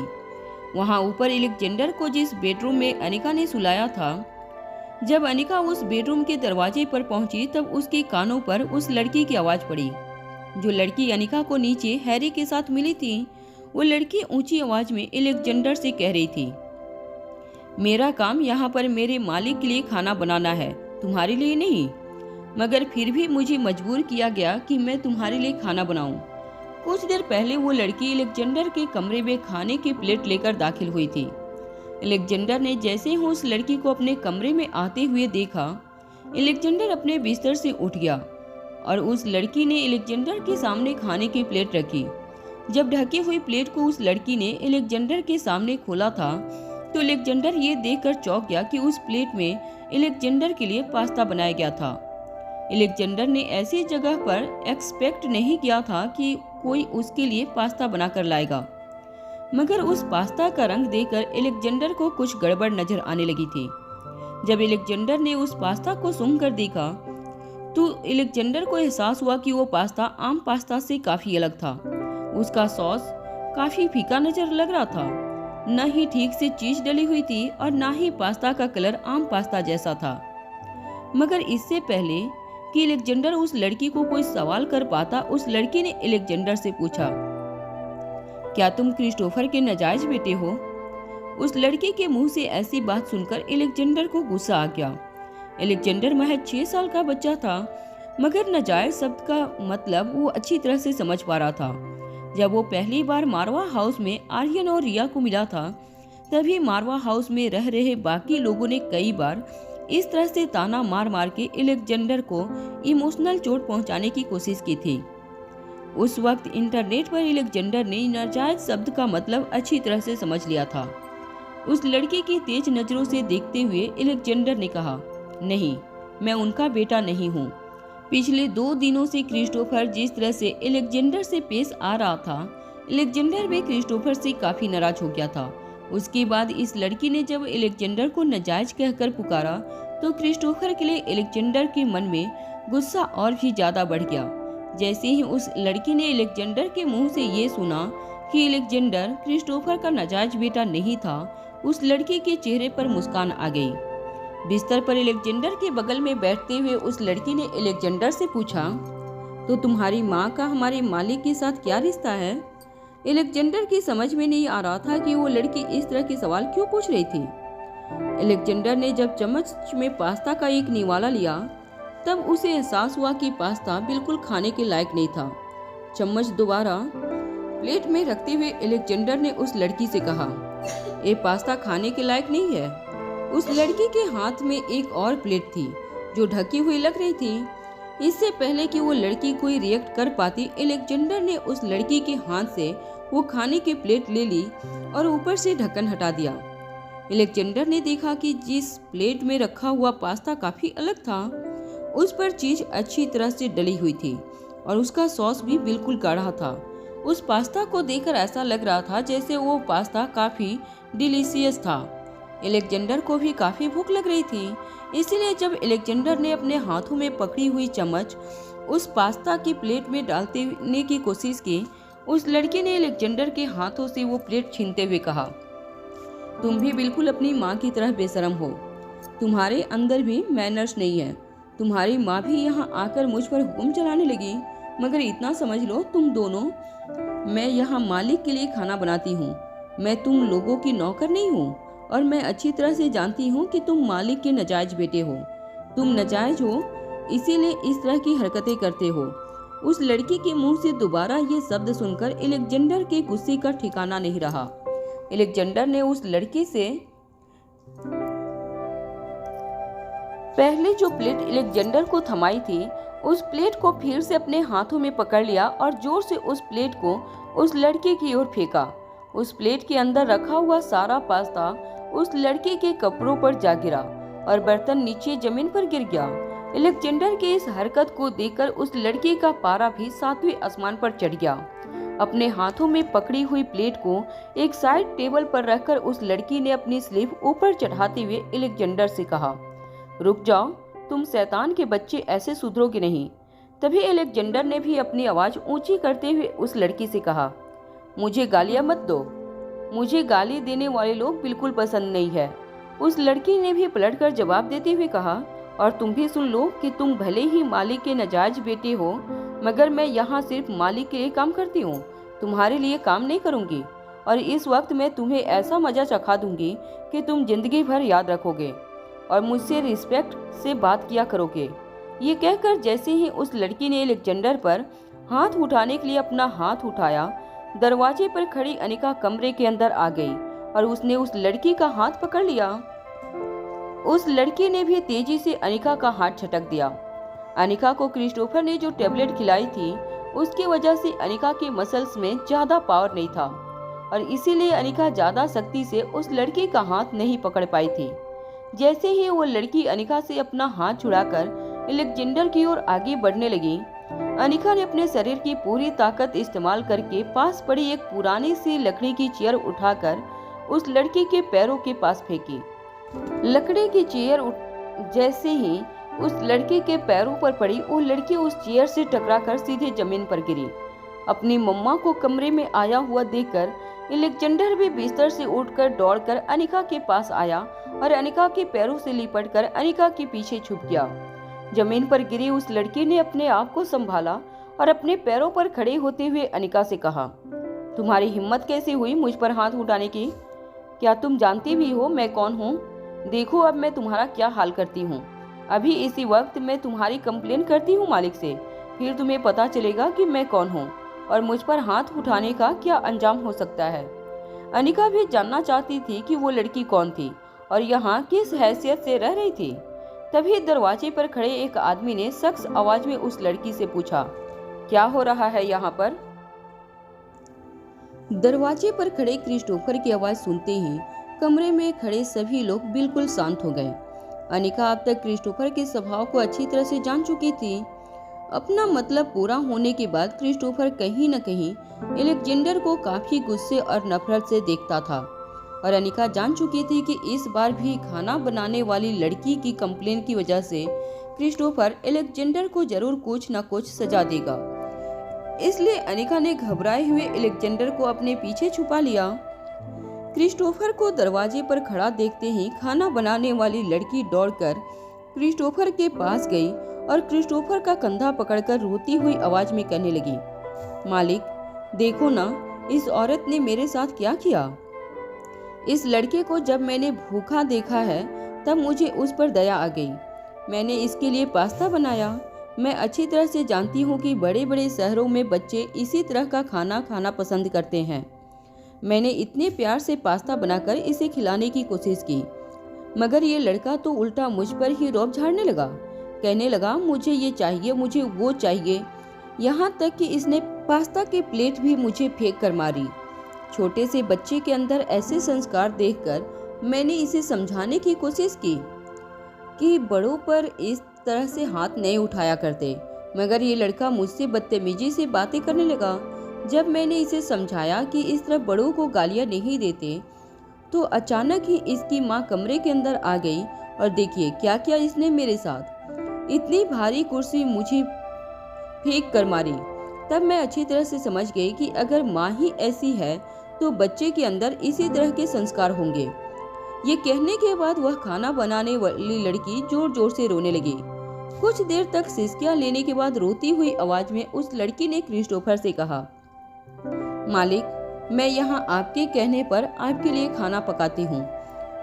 वहां ऊपर अलेक्जेंडर को जिस बेडरूम में अनिका ने सुलाया था, जब अनिका उस बेडरूम के दरवाजे पर पहुंची तब उसके कानों पर उस लड़की की आवाज पड़ी। जो लड़की अनिका को नीचे हैरी के साथ मिली थी, वो लड़की ऊंची आवाज में अलेक्जेंडर से कह रही थी, मेरा काम यहाँ पर मेरे मालिक के लिए खाना बनाना है, तुम्हारे लिए नहीं। मगर फिर भी मुझे मजबूर किया गया कि मैं तुम्हारे लिए खाना बनाऊं। कुछ देर पहले वो लड़की अलेक्जेंडर के कमरे में खाने की प्लेट लेकर दाखिल हुई थी। अलेक्जेंडर ने जैसे ही उस लड़की को अपने कमरे में आते हुए देखा, अलेक्जेंडर अपने बिस्तर से उठ गया और उस लड़की ने अलेक्जेंडर के सामने खाने की प्लेट रखी। जब ढकी हुई प्लेट को उस लड़की ने अलेक्जेंडर के सामने खोला था, तो अलेक्जेंडर ये देखकर चौंक गया कि उस प्लेट में अलेक्जेंडर के लिए पास्ता बनाया गया था। अलेक्जेंडर ने ऐसी जगह पर एक्सपेक्ट नहीं किया था कि कोई उसके लिए पास्ता बनाकर लाएगा। मगर उस पास्ता का रंग देखकर अलेक्जेंडर को कुछ गड़बड़ नजर आने लगी थी। जब अलेक्जेंडर ने उस पास्ता को सूंघकर देखा, तो अलेक्जेंडर को एहसास हुआ कि वो पास्ता आम पास्ता से काफी अलग था। उसका सॉस काफी फीका नजर लग रहा था, न ही ठीक से चीज डली हुई थी और न ही पास्ता का कलर आम पास्ता जैसा था। मगर इससे पहले कि अलेक्जेंडर उस लड़की को कोई सवाल कर पाता, उस लड़की ने अलेक्जेंडर से पूछा, क्या तुम क्रिस्टोफर के नाजायज बेटे हो? उस लड़की के मुंह से ऐसी बात सुनकर अलेक्जेंडर को गुस्सा आ गया। अलेक्जेंडर महज 6 साल का बच्चा था, मगर नाजायज शब्द का मतलब वो अच्छी तरह से समझ पा रहा था। जब वो पहली बार मारवा हाउस में आर्यन और रिया को मिला था, तभी मारवा हाउस में रह रहे बाकी लोगों ने कई बार इस तरह से ताना मार मार के अलेक्जेंडर को इमोशनल चोट पहुंचाने की कोशिश की थी। उस वक्त इंटरनेट पर अलेक्जेंडर ने नाजायज शब्द का मतलब अच्छी तरह से समझ लिया था। उस लड़की की तेज नजरों से देखते हुए अलेक्जेंडर ने कहा, नहीं, मैं उनका बेटा नहीं हूँ। पिछले 2 दिनों से क्रिस्टोफर जिस तरह से अलेक्जेंडर से पेश आ रहा था, अलेक्जेंडर भी क्रिस्टोफर से काफी नाराज हो गया था। उसके बाद इस लड़की ने जब अलेक्जेंडर को नाजायज कहकर पुकारा, तो क्रिस्टोफर के लिए अलेक्जेंडर के मन में गुस्सा और भी ज्यादा बढ़ गया। जैसे ही उस लड़की ने अलेक्जेंडर के मुंह से ये सुना कि अलेक्जेंडर क्रिस्टोफर का नाजायज बेटा नहीं था, उस लड़की के चेहरे पर मुस्कान आ गई। बिस्तर पर अलेक्जेंडर के बगल में बैठते हुए उस लड़की ने अलेक्जेंडर से पूछा, तो तुम्हारी माँ का हमारे मालिक के साथ क्या रिश्ता है? अलेक्जेंडर की समझ में नहीं आ रहा था कि वो लड़की इस तरह के सवाल क्यों पूछ रही थी। अलेक्जेंडर ने जब चम्मच में पास्ता का एक निवाला लिया, तब उसे एहसास हुआ कि पास्ता बिल्कुल खाने के लायक नहीं था। चम्मच दोबारा प्लेट में रखते हुए अलेक्जेंडर ने उस लड़की से कहा, ये पास्ता खाने के लायक नहीं है। उस लड़की के हाथ में एक और प्लेट थी जो ढकी हुई लग रही थी। इससे पहले कि वो लड़की कोई रिएक्ट कर पाती, अलेक्जेंडर ने उस लड़की के हाथ से वो खाने की प्लेट ले ली और ऊपर से ढक्कन हटा दिया। अलेक्जेंडर ने देखा कि जिस प्लेट में रखा हुआ पास्ता काफी अलग था, उस पर चीज अच्छी तरह से डली हुई थी और उसका सॉस भी बिल्कुल गाढ़ा था। उस पास्ता को देखकर ऐसा लग रहा था जैसे वो पास्ता काफी डिलीशियस था। अलेक्जेंडर को भी काफी भूख लग रही थी, इसीलिए जब अलेक्जेंडर ने अपने हाथों में पकड़ी हुई चम्मच उस पास्ता की प्लेट में डालने की कोशिश की, उस लड़की ने अलेक्जेंडर के हाथों से वो प्लेट छीनते हुए कहा, तुम भी बिल्कुल अपनी माँ की तरह बेशरम हो। तुम्हारे अंदर भी मैनर्स नहीं है। तुम्हारी माँ भी यहाँ आकर मुझ पर हुक्म चलाने लगी, मगर इतना समझ लो तुम दोनों, मैं यहाँ मालिक के लिए खाना बनाती हूँ। मैं तुम लोगों की नौकर नहीं हूँ और मैं अच्छी तरह से जानती हूँ कि तुम मालिक के नाजायज बेटे हो। तुम नाजायज हो, इसीलिए इस तरह की हरकतें करते हो। उस लड़की के मुंह से दोबारा ये शब्द सुनकर अलेक्जेंडर के गुस्से का ठिकाना नहीं रहा। अलेक्जेंडर ने उस लड़की से पहले जो प्लेट अलेक्जेंडर को थमाई थी, उस प्लेट को फिर से अपने हाथों में पकड़ लिया और जोर से उस प्लेट को उस लड़के की ओर फेंका। उस प्लेट के अंदर रखा हुआ सारा पास्ता उस लड़के के कपड़ों पर जा गिरा और बर्तन नीचे जमीन पर गिर गया। अलेक्जेंडर के इस हरकत को देखकर उस लड़के का पारा भी 7वें आसमान पर चढ़ गया। अपने हाथों में पकड़ी हुई प्लेट को एक साइड टेबल पर रखकर उस लड़की ने अपनी स्लीव ऊपर चढ़ाते हुए अलेक्जेंडर से कहा, रुक जाओ, तुम शैतान के बच्चे, ऐसे सुधरोगे नहीं। तभी अलेक्जेंडर ने भी अपनी आवाज ऊंची करते हुए उस लड़की से कहा, मुझे गालियां मत दो। मुझे गाली देने वाले लोग बिल्कुल पसंद नहीं है। उस लड़की ने भी पलटकर जवाब देते हुए कहा, और तुम भी सुन लो कि तुम भले ही मालिक के नाजायज बेटे हो, मगर मैं यहाँ सिर्फ मालिक के लिए काम करती हूँ, तुम्हारे लिए काम नहीं करूँगी। और इस वक्त मैं तुम्हें ऐसा मजा चखा दूंगी कि तुम जिंदगी भर याद रखोगे और मुझसे रिस्पेक्ट से बात किया करोगे। ये कहकर जैसे ही उस लड़की ने अलेक्जेंडर पर हाथ उठाने के लिए अपना हाथ उठाया, दरवाजे पर खड़ी अनिका कमरे के अंदर आ गई और उसने उस लड़की का हाथ पकड़ लिया। उस लड़की ने भी तेजी से अनिका का हाथ झटक दिया। अनिका को क्रिस्टोफर ने जो टेबलेट खिलाई थी, उसकी वजह से अनिका के मसल्स में ज्यादा पावर नहीं था और इसीलिए अनिका ज्यादा सख्ती से उस लड़की का हाथ नहीं पकड़ पाई थी। जैसे ही वो लड़की अनिका से अपना हाथ छुड़ाकर अलेक्जेंडर की ओर आगे बढ़ने लगी, अनिका ने अपने शरीर की पूरी ताकत इस्तेमाल करके पास पड़ी एक पुरानी सी लकड़ी की चेयर उठाकर उस लड़की के पैरों के पास फेंकी। लकड़ी की चेयर जैसे ही उस लड़के के पैरों पर पड़ी, वो लड़की उस चेयर से टकराकर सीधे जमीन पर गिरी। अपनी मम्मा को कमरे में आया हुआ देखकर अलेक्जेंडर भी बिस्तर से उठकर दौड़कर अनिका के पास आया और अनिका के पैरों से लिपटकर अनिका के पीछे छुप गया। जमीन पर गिरी उस लड़की ने अपने आप को संभाला और अपने पैरों पर खड़े होते हुए अनिका से कहा, तुम्हारी हिम्मत कैसे हुई मुझ पर हाथ उठाने की? क्या तुम जानती भी हो मैं कौन हूँ? देखो अब मैं तुम्हारा क्या हाल करती हूँ। अभी इसी वक्त मैं तुम्हारी कंप्लेन करती हूँ मालिक से, फिर तुम्हें पता चलेगा कि मैं कौन हूँ और मुझ पर हाथ उठाने का क्या अंजाम हो सकता है। अनिका भी जानना चाहती थी कि वो लड़की कौन थी और यहाँ किस हैसियत से रह रही थी। तभी दरवाजे पर खड़े एक आदमी ने सख्त आवाज में उस लड़की से पूछा, क्या हो रहा है यहाँ पर? दरवाजे पर खड़े क्रिस्टोफर की आवाज सुनते ही कमरे में खड़े सभी लोग बिल्कुल शांत हो गए। अनिका अब तक क्रिस्टोफर के स्वभाव को अच्छी तरह से जान चुकी थी। अपना मतलब पूरा होने के बाद क्रिस्टोफर कहीं न कहीं अलेक्जेंडर को काफी गुस्से और नफरत से देखता था और अनिका जान चुकी थी कि इस बार भी खाना बनाने वाली लड़की की कंप्लेन की वजह से क्रिस्टोफर अलेक्जेंडर को जरूर कुछ न कुछ सजा देगा। इसलिए अनिका ने घबराए हुए अलेक्जेंडर को अपने पीछे छुपा लिया। क्रिस्टोफर को दरवाजे पर खड़ा देखते ही खाना बनाने वाली लड़की दौड़कर क्रिस्टोफर के पास गई और क्रिस्टोफर का कंधा पकड़कर रोती हुई आवाज में कहने लगी, मालिक देखो ना, इस औरत ने मेरे साथ क्या किया। इस लड़के को जब मैंने भूखा देखा है तब मुझे उस पर दया आ गई। मैंने इसके लिए पास्ता बनाया। मैं अच्छी तरह से जानती हूँ कि बड़े बड़े शहरों में बच्चे इसी तरह का खाना खाना पसंद करते हैं। मैंने इतने प्यार से पास्ता बनाकर इसे खिलाने की कोशिश की, मगर ये लड़का तो उल्टा मुझ पर ही रौब झाड़ने लगा। कहने लगा, मुझे ये चाहिए, मुझे वो चाहिए। यहाँ तक कि इसने पास्ता के प्लेट भी मुझे फेंक कर मारी। छोटे से बच्चे के अंदर ऐसे संस्कार देखकर मैंने इसे समझाने की कोशिश की कि बड़ों पर इस तरह से हाथ नहीं उठाया करते, मगर ये लड़का मुझसे बदतमीजी से बातें करने लगा। जब मैंने इसे समझाया कि इस तरह बड़ों को गालियां नहीं देते, तो अचानक ही इसकी माँ कमरे के अंदर आ गई और देखिए क्या क्या इसने मेरे साथ। इतनी भारी कुर्सी मुझे फेंक कर मारी। तब मैं अच्छी तरह से समझ गई कि अगर माँ ही ऐसी है तो बच्चे के अंदर इसी तरह के संस्कार होंगे। ये कहने के बाद वह खाना बनाने वाली लड़की जोर जोर से रोने लगी। कुछ देर तक सिसकियां लेने के बाद रोती हुई आवाज में उस लड़की ने क्रिस्टोफर से कहा, मालिक, मैं यहाँ आपके कहने पर आपके लिए खाना पकाती हूँ।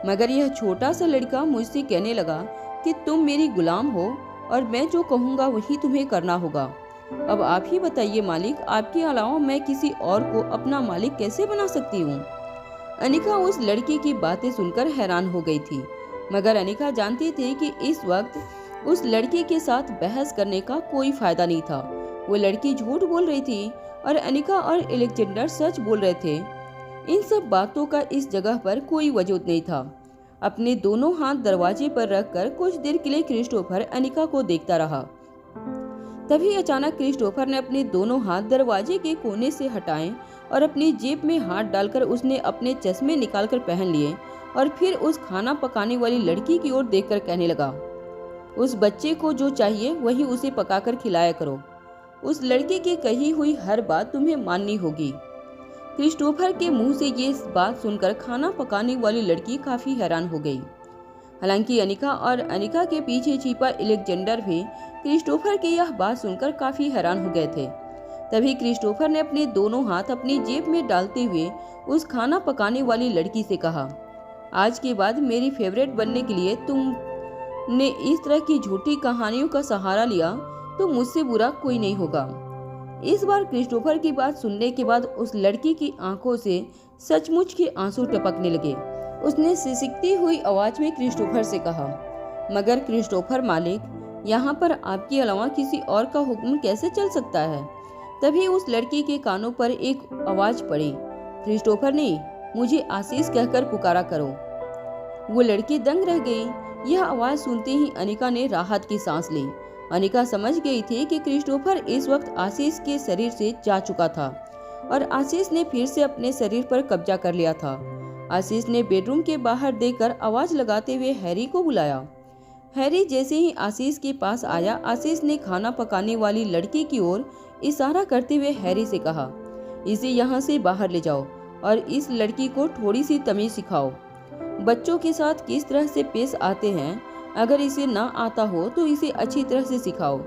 मगर यह छोटा सा लड़का मुझसे कहने लगा कि तुम मेरी गुलाम हो और मैं जो कहूँगा वही तुम्हें करना होगा। अब आप ही बताइए मालिक, आपके अलावा मैं किसी और को अपना मालिक कैसे बना सकती हूँ। अनिका उस लड़की की बातें सुनकर हैरान हो गई थी, मगर अनिका जानती थी कि इस वक्त उस लड़की के साथ बहस करने का कोई फायदा नहीं था। वो लड़की झूठ बोल रही थी और अनिका और अलेक्जेंडर सच बोल रहे थे। इन सब बातों का इस जगह पर कोई वजूद नहीं था। अपने दोनों हाथ दरवाजे पर रखकर कुछ देर के लिए क्रिस्टोफर अनिका को देखता रहा। तभी अचानक क्रिस्टोफर ने अपने दोनों हाथ दरवाजे के कोने से हटाए और अपनी जेब में हाथ डालकर उसने अपने चश्मे निकालकर पहन लिए और फिर उस खाना पकाने वाली लड़की की ओर देखकर कहने लगा, उस बच्चे को जो चाहिए वही उसे पकाकर खिलाया करो। उस लड़के की कही हुई हर बात तुम्हें माननी होगी। क्रिस्टोफर के मुंह से ये बात सुनकर खाना पकाने वाली लड़की काफी हैरान हो गई। हालांकि अनिका और अनिका के पीछे छिपा अलेक्जेंडर भी क्रिस्टोफर की यह बात सुनकर काफी हैरान हो गए थे। तभी क्रिस्टोफर ने अपने दोनों हाथ अपनी जेब में डालते हुए उस खाना पकाने वाली लड़की से कहा, आज के बाद मेरी फेवरेट बनने के लिए तुमने इस तरह की झूठी कहानियों का सहारा लिया तो मुझसे बुरा कोई नहीं होगा। इस बार क्रिस्टोफर की बात सुनने के बाद उस लड़की की आंखों से सचमुच के आंसू टपकने लगे। उसने सिसकती हुई आवाज में क्रिस्टोफर से कहा, मगर क्रिस्टोफर मालिक, यहाँ पर आपके अलावा किसी और का हुक्म कैसे चल सकता है। तभी उस लड़की के कानों पर एक आवाज पड़ी, क्रिस्टोफर ने मुझे आशीष कहकर पुकारा करो। वो लड़की दंग रह गई। यह आवाज सुनते ही अनिका ने राहत की सांस ली। अनिका समझ गई थी कि क्रिस्टोफर इस वक्त आशीष के शरीर से जा चुका था और आशीष ने फिर से अपने शरीर पर कब्जा कर लिया था। आशीष ने बेडरूम के बाहर देखकर आवाज लगाते हुए हैरी को बुलाया। हैरी जैसे ही आशीष के पास आया, आशीष ने खाना पकाने वाली लड़की की ओर इशारा करते हुए हैरी से कहा, इसे यहाँ से बाहर ले जाओ और इस लड़की को थोड़ी सी तमीज सिखाओ। बच्चों के साथ किस तरह से पेश आते हैं, अगर इसे ना आता हो तो इसे अच्छी तरह से सिखाओ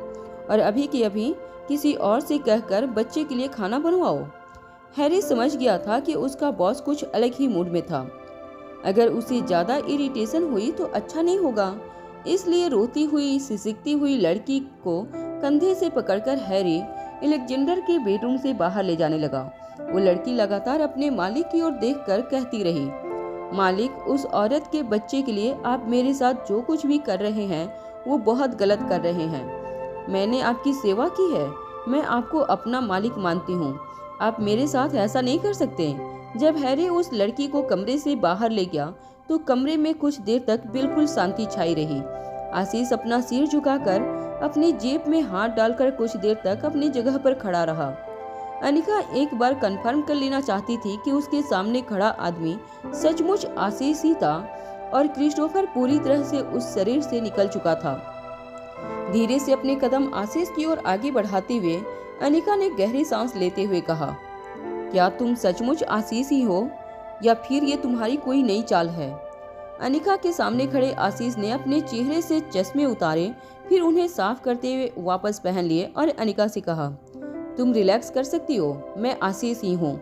और अभी के अभी किसी और से कहकर बच्चे के लिए खाना बनवाओ। हैरी समझ गया था कि उसका बॉस कुछ अलग ही मूड में था। अगर उसे ज्यादा इरिटेशन हुई तो अच्छा नहीं होगा। इसलिए रोती हुई सिसकती हुई लड़की को कंधे से पकड़कर हैरी अलेक्जेंडर के बेडरूम से बाहर ले जाने लगा। वो लड़की लगातार अपने मालिक की ओर देखकर कहती रही, मालिक, उस औरत के बच्चे के लिए आप मेरे साथ जो कुछ भी कर रहे हैं वो बहुत गलत कर रहे हैं। मैंने आपकी सेवा की है, मैं आपको अपना मालिक मानती हूँ, आप मेरे साथ ऐसा नहीं कर सकते। जब हैरी उस लड़की को कमरे से बाहर ले गया तो कमरे में कुछ देर तक बिल्कुल शांति छाई रही। आशीष अपना सिर झुकाकर अपनी जेब में हाथ डालकर कुछ देर तक अपनी जगह पर खड़ा रहा। अनिका एक बार कंफर्म कर लेना चाहती थी कि उसके सामने खड़ा आदमी सचमुच आशीष ही था और क्रिस्टोफर पूरी तरह से उस शरीर से निकल चुका था। धीरे से अपने कदम आशीष की ओर आगे बढ़ाते हुए अनिका ने गहरी सांस लेते हुए कहा, क्या तुम सचमुच आशीष ही हो या फिर ये तुम्हारी कोई नई चाल है। अनिका के सामने खड़े आशीष ने अपने चेहरे से चश्मे उतारे, फिर उन्हें साफ करते हुए वापस पहन लिए और अनिका से कहा, तुम रिलैक्स कर सकती हो, मैं आशीष ही हूँ।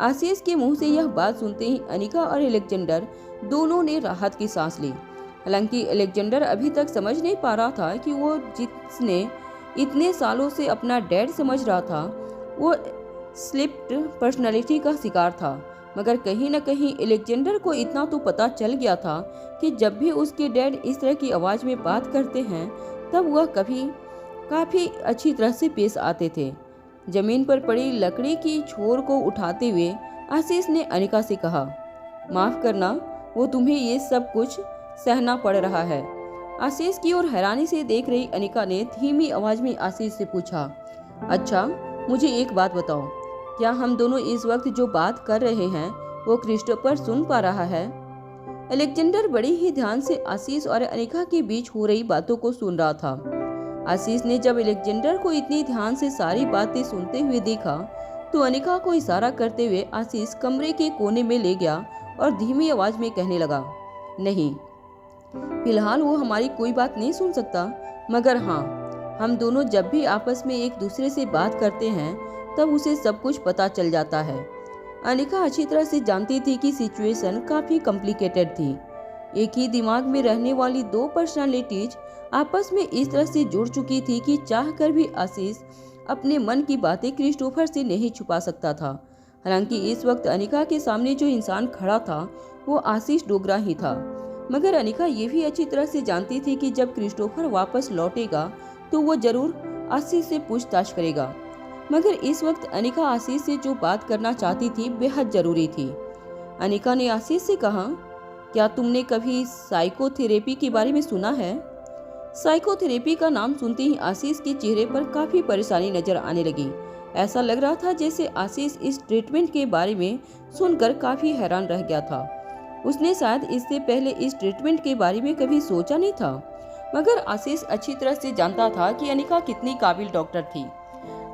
आशीष के मुंह से यह बात सुनते ही अनिका और अलेक्जेंडर दोनों ने राहत की सांस ली। हालांकि अलेक्जेंडर अभी तक समझ नहीं पा रहा था कि वो जिसने इतने सालों से अपना डैड समझ रहा था वो स्लिप्ड पर्सनालिटी का शिकार था। मगर कहीं न कहीं अलेक्जेंडर को इतना तो पता चल गया था कि जब भी उसके डैड इस तरह की आवाज में बात करते हैं तब वह काफी अच्छी तरह से पेश आते थे। जमीन पर पड़ी लकड़ी की छोर को उठाते हुए आशीष ने अनिका से कहा, माफ करना, वो तुम्हें ये सब कुछ सहना पड़ रहा है। आशीष की ओर हैरानी से देख रही अनिका ने धीमी आवाज में आशीष से पूछा, अच्छा मुझे एक बात बताओ, क्या हम दोनों इस वक्त जो बात कर रहे हैं वो क्रिस्टोफर सुन पा रहा है? अलेक्जेंडर बड़ी ही ध्यान से आशीष और अनिका के बीच हो रही बातों को सुन रहा था। आशीष ने जब अलेक्जेंडर को इतनी ध्यान से सारी बातें सुनते हुए देखा तो अनिका को इशारा करते हुए आशीष कमरे के कोने में ले गया और धीमी आवाज में कहने लगा, नहीं, फिलहाल वो हमारी कोई बात नहीं सुन सकता, मगर हाँ, हम दोनों जब भी आपस में एक दूसरे से बात करते हैं तब उसे सब कुछ पता चल जाता है। अनिका अच्छी तरह से जानती थी कि सिचुएशन काफी कॉम्प्लिकेटेड थी। एक ही दिमाग में रहने वाली दो पर्सनालिटीज आपस में इस तरह से जुड़ चुकी थी कि चाहकर भी आशीष अपने मन की बातें क्रिस्टोफर से नहीं छुपा सकता था। हालांकि इस वक्त अनिका के सामने जो इंसान खड़ा था वो आशीष डोगरा ही था, मगर अनिका ये भी अच्छी तरह से जानती थी कि जब क्रिस्टोफर वापस लौटेगा तो वो जरूर आशीष से पूछताछ करेगा। मगर इस वक्त अनिका आशीष से जो बात करना चाहती थी बेहद जरूरी थी। अनिका ने आशीष से कहा, क्या तुमने कभी साइकोथेरेपी के बारे में सुना है? साइकोथेरेपी का नाम सुनते ही आशीष के चेहरे पर काफी परेशानी नजर आने लगी। ऐसा लग रहा था जैसे आशीष इस ट्रीटमेंट के बारे में सुनकर काफी हैरान रह गया था। उसने शायद इससे पहले इस ट्रीटमेंट के बारे में कभी सोचा नहीं था, मगर आशीष अच्छी तरह से जानता था कि अनिका कितनी काबिल डॉक्टर थी।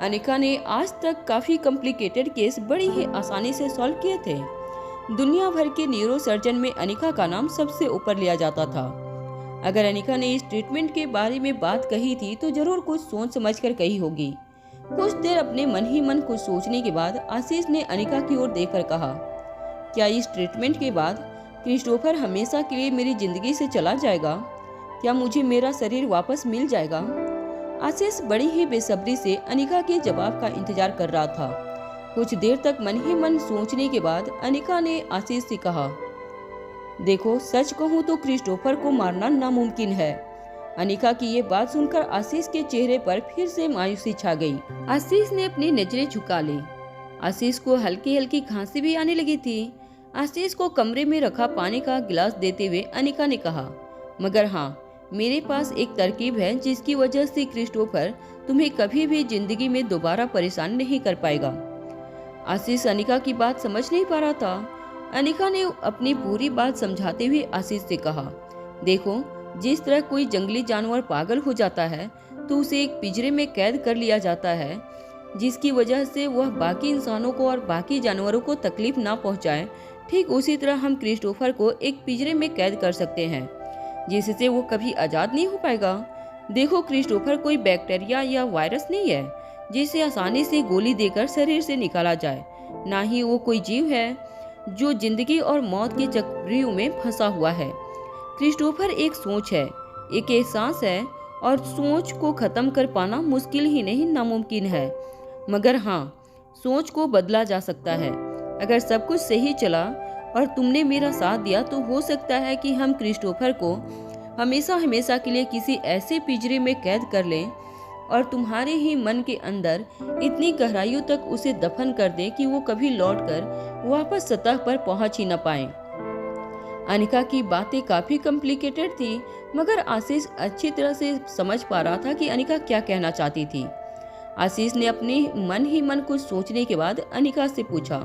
अनिका ने आज तक काफी कॉम्प्लिकेटेड केस बड़ी ही आसानी से सॉल्व किए थे। दुनिया भर के न्यूरो सर्जन में अनिका का नाम सबसे ऊपर लिया जाता था। अगर अनिका ने इस ट्रीटमेंट के बारे में बात कही थी तो जरूर कुछ सोच समझकर कही होगी। कुछ देर अपने मन ही मन कुछ सोचने के बाद आशीष ने अनिका की ओर देखकर कहा, क्या इस ट्रीटमेंट के बाद क्रिस्टोफर हमेशा के लिए मेरी जिंदगी से चला जाएगा? क्या मुझे मेरा शरीर वापस मिल जाएगा? आशीष बड़ी ही बेसब्री से अनिका के जवाब का इंतजार कर रहा था। कुछ देर तक मन ही मन सोचने के बाद अनिका ने आशीष से कहा, देखो, सच कहूँ तो क्रिस्टोफर को मारना नामुमकिन है। अनिका की ये बात सुनकर आशीष के चेहरे पर फिर से मायूसी छा गई। आशीष ने अपनी नजरें झुका ली। आशीष को हल्की हल्की खांसी भी आने लगी थी। आशीष को कमरे में रखा पानी का गिलास देते हुए अनिका ने कहा, मगर हाँ, मेरे पास एक तरकीब है जिसकी वजह से क्रिस्टोफर तुम्हें कभी भी जिंदगी में दोबारा परेशान नहीं कर पाएगा। आशीष अनिका की बात समझ नहीं पा रहा था। अनिका ने अपनी पूरी बात समझाते हुए आशीष से कहा, देखो, जिस तरह कोई जंगली जानवर पागल हो जाता है तो उसे एक पिंजरे में कैद कर लिया जाता है जिसकी वजह से वह बाकी इंसानों को और बाकी जानवरों को तकलीफ ना पहुंचाए, ठीक उसी तरह हम क्रिस्टोफर को एक पिंजरे में कैद कर सकते हैं जिससे वो कभी आजाद नहीं हो पाएगा। देखो, क्रिस्टोफर कोई बैक्टीरिया या वायरस नहीं है जिसे आसानी से गोली देकर शरीर से निकाला जाए, ना ही वो कोई जीव है जो जिंदगी और मौत के चक्रियों में फंसा हुआ है। क्रिस्टोफर एक सोच है, एक एहसास है, और सोच को खत्म कर पाना मुश्किल ही नहीं नामुमकिन है। मगर हाँ, सोच को बदला जा सकता है। अगर सब कुछ सही चला और तुमने मेरा साथ दिया तो हो सकता है कि हम क्रिस्टोफर को हमेशा हमेशा के लिए किसी ऐसे पिंजरे में कैद कर लें और तुम्हारे ही मन के अंदर इतनी गहराइयों तक उसे दफन कर दें कि वो कभी लौटकर वापस सतह पर पहुंच ही न पाए। अनिका की बातें काफी कॉम्प्लिकेटेड थी, मगर आशीष अच्छी तरह से समझ पा रहा था कि अनिका क्या कहना चाहती थी। आशीष ने अपने मन ही मन कुछ सोचने के बाद अनिका से पूछा,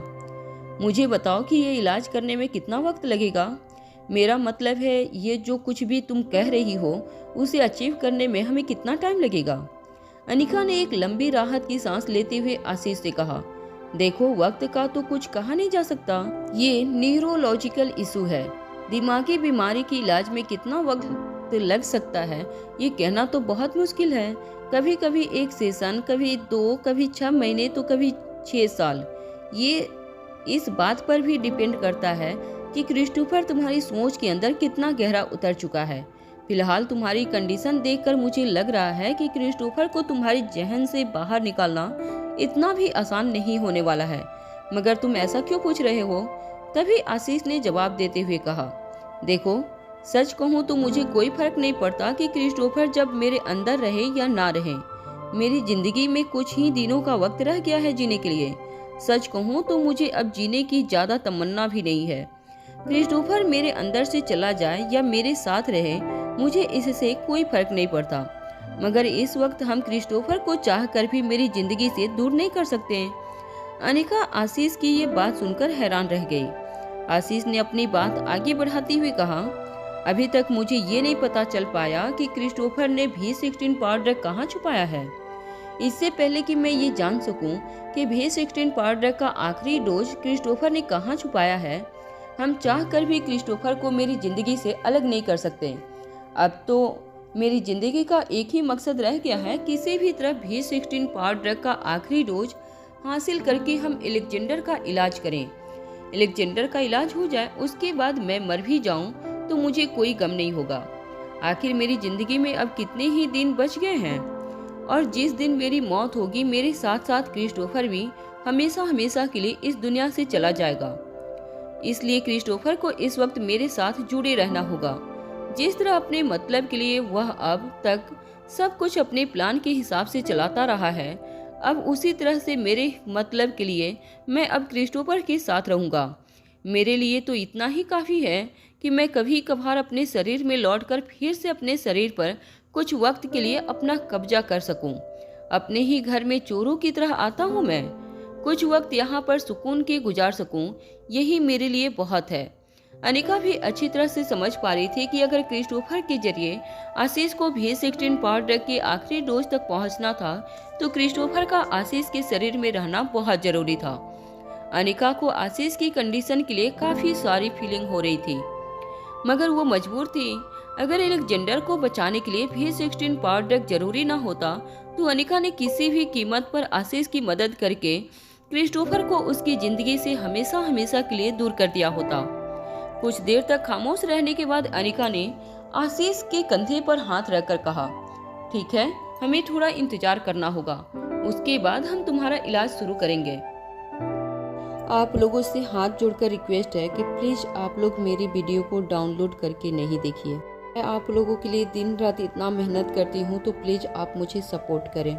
मुझे बताओ कि ये इलाज करने में कितना वक्त लगेगा? मेरा मतलब है, ये जो कुछ भी तुम कह रही हो उसे अचीव करने में हमें कितना टाइम लगेगा? अनिका ने एक लंबी राहत की सांस लेते हुए आशीष से कहा, देखो, वक्त का तो कुछ कहा नहीं जा सकता। ये न्यूरोलॉजिकल इशू है। दिमागी बीमारी के इलाज में कितना वक्त लग सकता है ये कहना तो बहुत मुश्किल है। कभी कभी 1 सेशन, कभी 2, कभी 6 महीने, तो कभी 6 साल। ये इस बात पर भी डिपेंड करता है कि क्रिस्टोफर तुम्हारी सोच के अंदर कितना गहरा उतर चुका है। फिलहाल तुम्हारी कंडीशन देखकर मुझे लग रहा है कि क्रिस्टोफर को तुम्हारी जहन से बाहर निकालना इतना भी आसान नहीं होने वाला है। मगर तुम ऐसा क्यों पूछ रहे हो? तभी आशीष ने जवाब देते हुए कहा, देखो, सच कहूँ तो मुझे कोई फर्क नहीं पड़ता कि क्रिस्टोफर जब मेरे अंदर रहे या ना रहे। मेरी जिंदगी में कुछ ही दिनों का वक्त रह गया है जीने के लिए। सच कहूँ तो मुझे अब जीने की ज्यादा तमन्ना भी नहीं है। क्रिस्टोफर मेरे अंदर से चला जाए या मेरे साथ रहे, मुझे इससे कोई फर्क नहीं पड़ता। मगर इस वक्त हम क्रिस्टोफर को चाह कर भी मेरी जिंदगी से दूर नहीं कर सकते हैं। अनिका आशीष की ये बात सुनकर हैरान रह गई। आशीष ने अपनी बात आगे बढ़ाते हुए कहा, अभी तक मुझे ये नहीं पता चल पाया कि क्रिस्टोफर ने V16 पावर ड्रग कहाँ छुपाया है। इससे पहले कि मैं ये जान सकूं कि V16 पावर ड्रग का आखिरी डोज क्रिस्टोफर ने कहाँ छुपाया है, हम चाह कर भी क्रिस्टोफर को मेरी जिंदगी से अलग नहीं कर सकते। अब तो मेरी जिंदगी का एक ही मकसद रह गया है, किसी भी तरह V16 पावर ड्रग का आखिरी डोज हासिल करके हम एलेक्जेंडर का इलाज करें। एलेक्जेंडर का इलाज हो जाए, उसके बाद मैं मर भी जाऊं तो मुझे कोई गम नहीं होगा। आखिर मेरी जिंदगी में अब कितने ही दिन बच गए हैं, और जिस दिन मेरी मौत होगी मेरे साथ साथ क्रिस्टोफर भी हमेशा हमेशा के लिए इस दुनिया से चला जाएगा। इसलिए क्रिस्टोफर को इस वक्त मेरे साथ जुड़े रहना होगा। जिस तरह अपने मतलब के लिए वह अब तक सब कुछ अपने प्लान के हिसाब से चलाता रहा है, अब उसी तरह से मेरे मतलब के लिए मैं अब क्रिस्टोफर के साथ रहूंगा। मेरे लिए तो इतना ही काफ़ी है कि मैं कभी कभार अपने शरीर में लौटकर फिर से अपने शरीर पर कुछ वक्त के लिए अपना कब्जा कर सकूं। अपने ही घर में चोरों की तरह आता हूं मैं, कुछ वक्त यहाँ पर सुकून के गुजार सकूं, यही मेरे लिए बहुत है। अनिका भी अच्छी तरह से समझ पा रही थी कि अगर क्रिस्टोफर के जरिए आशीष को V16 पावर ड्रग के आखिरी डोज तक पहुंचना था तो क्रिस्टोफर का आशीष के शरीर में रहना बहुत जरूरी था। अनिका को आशीष की कंडीशन के लिए काफी सारी फीलिंग हो रही थी, मगर वो मजबूर थी। अगर एलेक्जेंडर को बचाने के लिए V16 पावर ड्रग जरूरी ना होता तो अनिका ने किसी भी कीमत पर आशीष की मदद करके क्रिस्टोफर को उसकी जिंदगी से हमेशा हमेशा के लिए दूर कर दिया होता। कुछ देर तक खामोश रहने के बाद अनिका ने आशीष के कंधे पर हाथ रखकर कहा, ठीक है, हमें थोड़ा इंतजार करना होगा, उसके बाद हम तुम्हारा इलाज शुरू करेंगे। आप लोगों से हाथ जोड़कर रिक्वेस्ट है कि प्लीज़ आप लोग मेरी वीडियो को डाउनलोड करके नहीं देखिए। मैं आप लोगों के लिए दिन रात इतना मेहनत करती हूँ, तो प्लीज़ आप मुझे सपोर्ट करें।